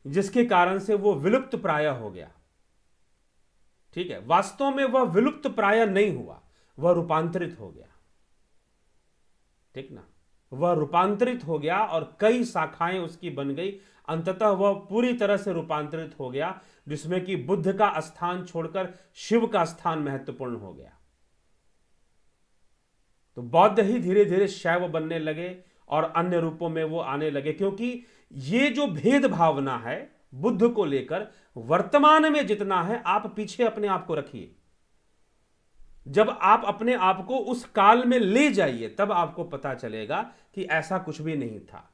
जिसके कारण से वो विलुप्त प्राय हो गया। ठीक है, वास्तव में वह विलुप्त प्राय नहीं हुआ, वह रूपांतरित हो गया। ठीक ना, वह रूपांतरित हो गया और कई शाखाएं उसकी बन गई। अंततः वह पूरी तरह से रूपांतरित हो गया, जिसमें कि बुद्ध का स्थान छोड़कर शिव का स्थान महत्वपूर्ण हो गया। तो बौद्ध ही धीरे धीरे शैव बनने लगे और अन्य रूपों में वो आने लगे, क्योंकि ये जो भेद भावना है बुद्ध को लेकर वर्तमान में जितना है, आप पीछे अपने आप को रखिए। जब आप अपने आप को उस काल में ले जाइए, तब आपको पता चलेगा कि ऐसा कुछ भी नहीं था।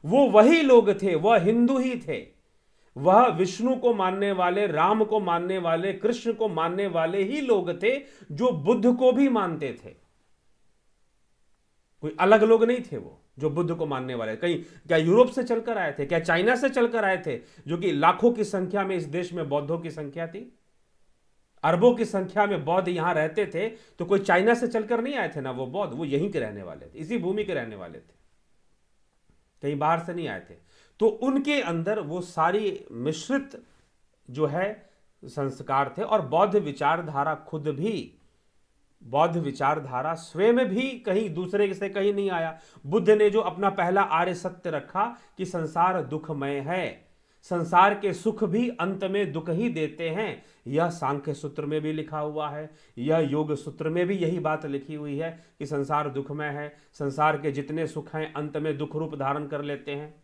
वो वही लोग थे, वह हिंदू ही थे, वह विष्णु को मानने वाले, राम को मानने वाले, कृष्ण को मानने वाले ही लोग थे, जो बुद्ध को भी मानते थे। कोई अलग लोग नहीं थे वो जो बुद्ध को मानने वाले। कहीं क्या यूरोप से चलकर आए थे, क्या चाइना से चलकर आए थे, जो कि लाखों की संख्या में इस देश में बौद्धों की संख्या थी, अरबों की संख्या में बौद्ध यहां रहते थे, तो कोई चाइना से चलकर नहीं आए थे ना वो बौद्ध, वो यहीं के रहने वाले थे, इसी भूमि के रहने वाले थे, कहीं बाहर से नहीं आए थे। तो उनके अंदर वो सारी मिश्रित जो है संस्कार थे। और बौद्ध विचारधारा खुद भी, बौद्ध विचारधारा स्वयं भी कहीं दूसरे से कहीं नहीं आया। बुद्ध ने जो अपना पहला आर्य सत्य रखा कि संसार दुखमय है, संसार के सुख भी अंत में दुख ही देते हैं, यह सांख्य सूत्र में भी लिखा हुआ है, यह योग सूत्र में भी यही बात लिखी हुई है कि संसार दुखमय है, संसार के जितने सुख हैं अंत में दुख रूप धारण कर लेते हैं।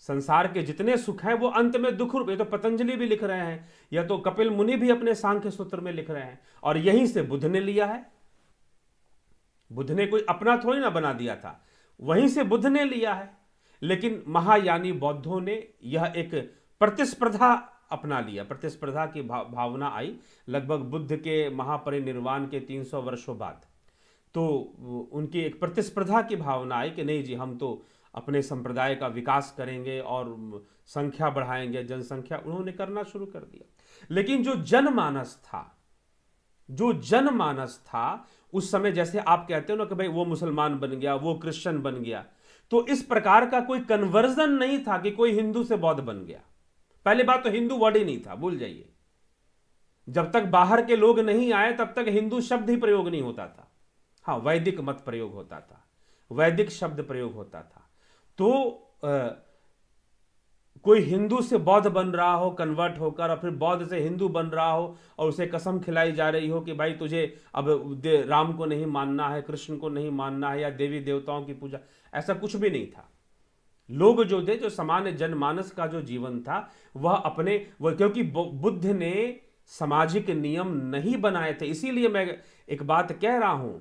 संसार के जितने सुख हैं वो अंत में दुख रूप, ये तो पतंजलि भी लिख रहे हैं, या तो कपिल मुनि भी अपने सांख्य सूत्र में लिख रहे हैं, और यहीं से बुद्ध ने लिया है। बुद्ध ने कोई अपना थोड़ी ना बना दिया था, वहीं से बुद्ध ने लिया है। लेकिन महायानी बौद्धों ने यह एक प्रतिस्पर्धा अपना लिया, प्रतिस्पर्धा की भावना आई लगभग बुद्ध के महापरिनिर्वाण के 300 वर्षों बाद। तो उनकी एक प्रतिस्पर्धा की भावना आई कि नहीं जी, हम तो अपने संप्रदाय का विकास करेंगे और संख्या बढ़ाएंगे, जनसंख्या, उन्होंने करना शुरू कर दिया। लेकिन जो जनमानस था उस समय, जैसे आप कहते हो ना कि भाई वो मुसलमान बन गया, वो क्रिश्चियन बन गया, तो इस प्रकार का कोई कन्वर्जन नहीं था कि कोई हिंदू से बौद्ध बन गया। पहली बात तो हिंदू वर्ड ही नहीं था, भूल जाइए। जब तक बाहर के लोग नहीं आए तब तक हिंदू शब्द ही प्रयोग नहीं होता था। हाँ, वैदिक मत प्रयोग होता था, वैदिक शब्द प्रयोग होता था। तो कोई हिंदू से बौद्ध बन रहा हो कन्वर्ट होकर, और फिर बौद्ध से हिंदू बन रहा हो और उसे कसम खिलाई जा रही हो कि भाई तुझे अब राम को नहीं मानना है, कृष्ण को नहीं मानना है, या देवी देवताओं की पूजा, ऐसा कुछ भी नहीं था। लोग जो थे, जो सामान्य जनमानस का जो जीवन था, वह क्योंकि बुद्ध ने सामाजिक नियम नहीं बनाए थे। इसीलिए मैं एक बात कह रहा हूं,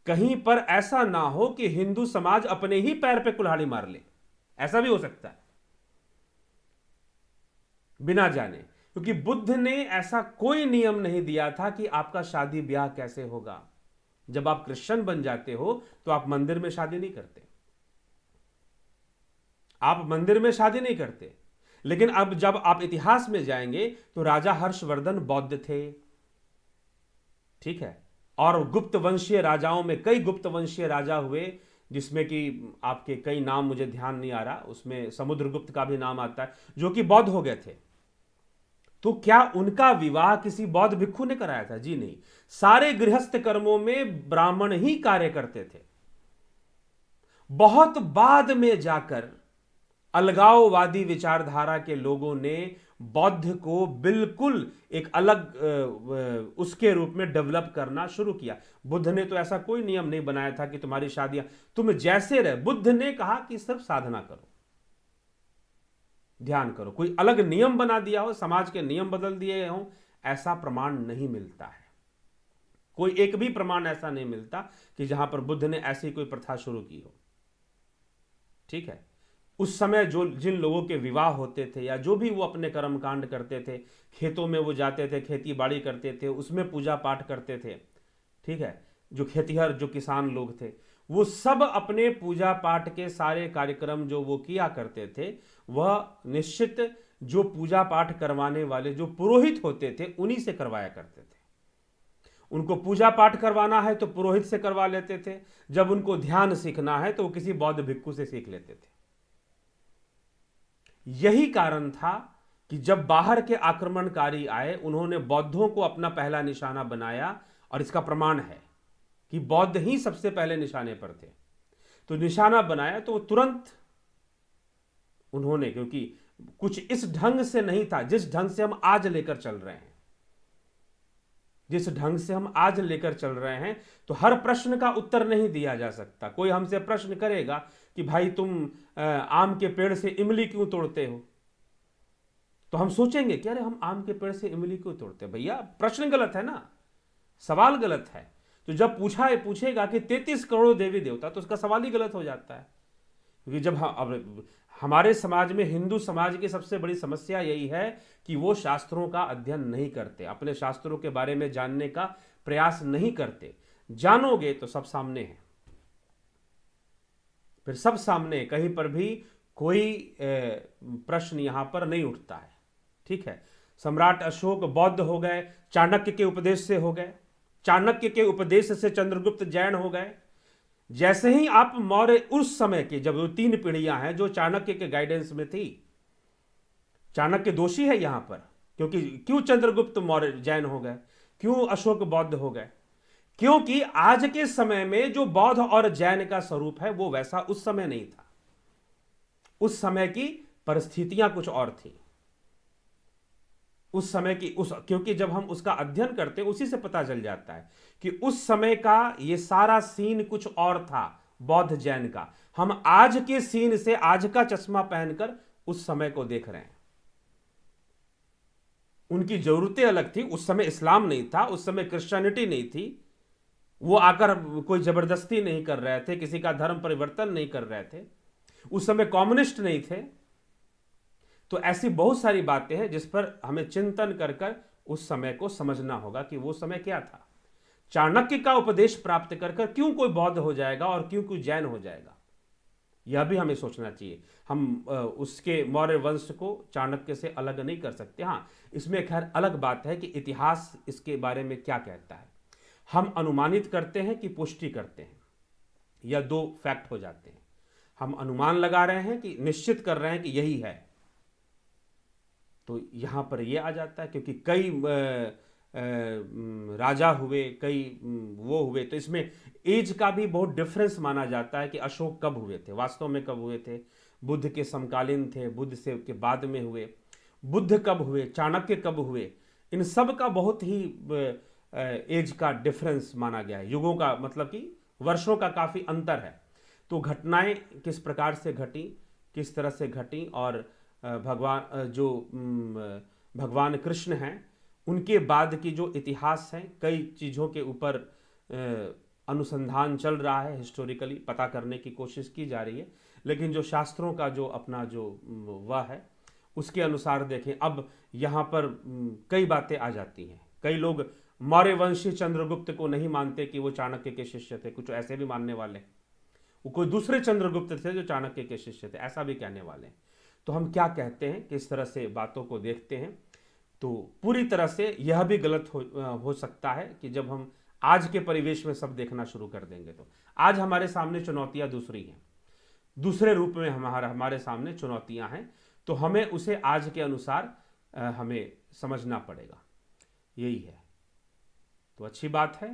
कहीं पर ऐसा ना हो कि हिंदू समाज अपने ही पैर पे कुल्हाड़ी मार ले, ऐसा भी हो सकता है बिना जाने, क्योंकि बुद्ध ने ऐसा कोई नियम नहीं दिया था कि आपका शादी ब्याह कैसे होगा। जब आप क्रिश्चियन बन जाते हो तो आप मंदिर में शादी नहीं करते, आप मंदिर में शादी नहीं करते। लेकिन अब जब आप इतिहास में जाएंगे तो राजा हर्षवर्धन बौद्ध थे, ठीक है, और गुप्त वंशीय राजाओं में कई गुप्त वंशीय राजा हुए, जिसमें कि आपके कई नाम मुझे ध्यान नहीं आ रहा, उसमें समुद्रगुप्त का भी नाम आता है, जो कि बौद्ध हो गए थे। तो क्या उनका विवाह किसी बौद्ध भिक्षु ने कराया था? जी नहीं, सारे गृहस्थ कर्मों में ब्राह्मण ही कार्य करते थे। बहुत बाद में जाकर अलगाववादी विचारधारा के लोगों ने बौद्ध को बिल्कुल एक अलग उसके रूप में डेवलप करना शुरू किया। बुद्ध ने तो ऐसा कोई नियम नहीं बनाया था कि तुम्हारी शादियां तुम जैसे रहे। बुद्ध ने कहा कि सिर्फ साधना करो, ध्यान करो। कोई अलग नियम बना दिया हो, समाज के नियम बदल दिए हों, ऐसा प्रमाण नहीं मिलता है। कोई एक भी प्रमाण ऐसा नहीं मिलता कि जहां पर बुद्ध ने ऐसी कोई प्रथा शुरू की हो, ठीक है। उस समय जिन लोगों के विवाह होते थे या जो भी वो अपने कर्म कांड करते थे, खेतों में वो जाते थे, खेती बाड़ी करते थे, उसमें पूजा पाठ करते थे, ठीक है। जो खेतिहर, जो किसान लोग थे, वो सब अपने पूजा पाठ के सारे कार्यक्रम जो वो किया करते थे, वह निश्चित जो पूजा पाठ करवाने वाले जो पुरोहित होते थे उन्हीं से करवाया करते थे। उनको पूजा पाठ करवाना है तो पुरोहित से करवा लेते थे, जब उनको ध्यान सीखना है तो वो किसी बौद्ध भिक्षु से सीख लेते थे। यही कारण था कि जब बाहर के आक्रमणकारी आए, उन्होंने बौद्धों को अपना पहला निशाना बनाया, और इसका प्रमाण है कि बौद्ध ही सबसे पहले निशाने पर थे। तो निशाना बनाया तो तुरंत उन्होंने, क्योंकि कुछ इस ढंग से नहीं था जिस ढंग से हम आज लेकर चल रहे हैं, जिस ढंग से हम आज लेकर चल रहे हैं, तो हर प्रश्न का उत्तर नहीं दिया जा सकता। कोई हमसे प्रश्न करेगा कि भाई तुम आम के पेड़ से इमली क्यों तोड़ते हो, तो हम सोचेंगे कि अरे हम आम के पेड़ से इमली क्यों तोड़ते हैं। भैया प्रश्न गलत है ना, सवाल गलत है। तो जब पूछेगा कि 33 करोड़ देवी देवता, तो उसका सवाल ही गलत हो जाता है। क्योंकि जब अब हमारे समाज में, हिंदू समाज की सबसे बड़ी समस्या यही है कि वो शास्त्रों का अध्ययन नहीं करते, अपने शास्त्रों के बारे में जानने का प्रयास नहीं करते। जानोगे तो सब सामने है, फिर सब सामने, कहीं पर भी कोई प्रश्न यहां पर नहीं उठता है, ठीक है। सम्राट अशोक बौद्ध हो गए, चाणक्य के उपदेश से हो गए, चाणक्य के उपदेश से चंद्रगुप्त जैन हो गए। जैसे ही आप मौर्य, उस समय के जब वो 3 पीढ़ियां हैं जो चाणक्य के गाइडेंस में थी, चाणक्य दोषी है यहां पर, क्योंकि क्यों चंद्रगुप्त मौर्य जैन हो गए, क्यों अशोक बौद्ध हो गए? क्योंकि आज के समय में जो बौद्ध और जैन का स्वरूप है वो वैसा उस समय नहीं था। उस समय की परिस्थितियां कुछ और थी, उस समय की क्योंकि जब हम उसका अध्ययन करते हैं उसी से पता चल जाता है कि उस समय का ये सारा सीन कुछ और था, बौद्ध जैन का। हम आज के सीन से, आज का चश्मा पहनकर उस समय को देख रहे हैं। उनकी जरूरतें अलग थी, उस समय इस्लाम नहीं था, उस समय क्रिश्चियनिटी नहीं थी, वो आकर कोई जबरदस्ती नहीं कर रहे थे, किसी का धर्म परिवर्तन नहीं कर रहे थे। उस समय कम्युनिस्ट नहीं थे, तो ऐसी बहुत सारी बातें हैं जिस पर हमें चिंतन कर कर उस समय को समझना होगा कि वो समय क्या था। चाणक्य का उपदेश प्राप्त कर कर क्यों कोई बौद्ध हो जाएगा और क्यों कोई जैन हो जाएगा, यह भी हमें सोचना चाहिए। हम उसके मौर्य वंश को चाणक्य से अलग नहीं कर सकते। हाँ, इसमें खैर अलग बात है कि इतिहास इसके बारे में क्या कहता है। हम अनुमानित करते हैं कि पुष्टि करते हैं, यह दो फैक्ट हो जाते हैं। हम अनुमान लगा रहे हैं कि निश्चित कर रहे हैं कि यही है, तो यहां पर यह आ जाता है। क्योंकि कई राजा हुए, कई वो हुए, तो इसमें एज का भी बहुत डिफरेंस माना जाता है कि अशोक कब हुए थे, वास्तव में कब हुए थे, बुद्ध के समकालीन थे, बुद्ध से के बाद में हुए, बुद्ध कब हुए, चाणक्य कब हुए, इन सब का बहुत ही एज का डिफरेंस माना गया है। युगों का मतलब कि वर्षों का काफ़ी अंतर है। तो घटनाएं किस प्रकार से घटी, किस तरह से घटी, और भगवान कृष्ण हैं उनके बाद की जो इतिहास है, कई चीज़ों के ऊपर अनुसंधान चल रहा है, हिस्टोरिकली पता करने की कोशिश की जा रही है। लेकिन जो शास्त्रों का जो अपना जो वह है उसके अनुसार देखें, अब यहाँ पर कई बातें आ जाती हैं। कई लोग मौर्यवंशी चंद्रगुप्त को नहीं मानते कि वो चाणक्य के शिष्य थे, कुछ ऐसे भी मानने वाले, वो कोई दूसरे चंद्रगुप्त थे जो चाणक्य के शिष्य थे, ऐसा भी कहने वाले। तो हम क्या कहते हैं, किस तरह से बातों को देखते हैं, तो पूरी तरह से यह भी गलत हो सकता है कि जब हम आज के परिवेश में सब देखना शुरू कर देंगे। तो आज हमारे सामने चुनौतियां दूसरी हैं, दूसरे रूप में हमारे सामने चुनौतियां हैं, तो हमें उसे आज के अनुसार हमें समझना पड़ेगा, यही है। तो अच्छी बात है।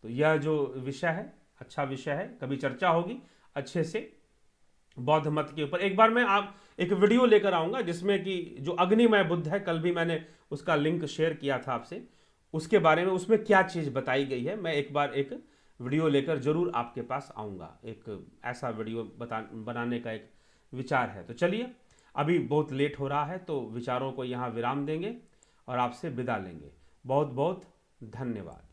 तो यह जो विषय है अच्छा विषय है, कभी चर्चा होगी अच्छे से बौद्ध मत के ऊपर। एक बार मैं आप एक वीडियो लेकर आऊंगा जिसमें कि जो अग्निमय बुद्ध है, कल भी मैंने उसका लिंक शेयर किया था आपसे, उसके बारे में उसमें क्या चीज़ बताई गई है, मैं एक बार एक वीडियो लेकर जरूर आपके पास आऊँगा। एक ऐसा वीडियो बनाने का एक विचार है। तो चलिए, अभी बहुत लेट हो रहा है, तो विचारों को यहाँ विराम देंगे और आपसे विदा लेंगे। बहुत बहुत धन्यवाद।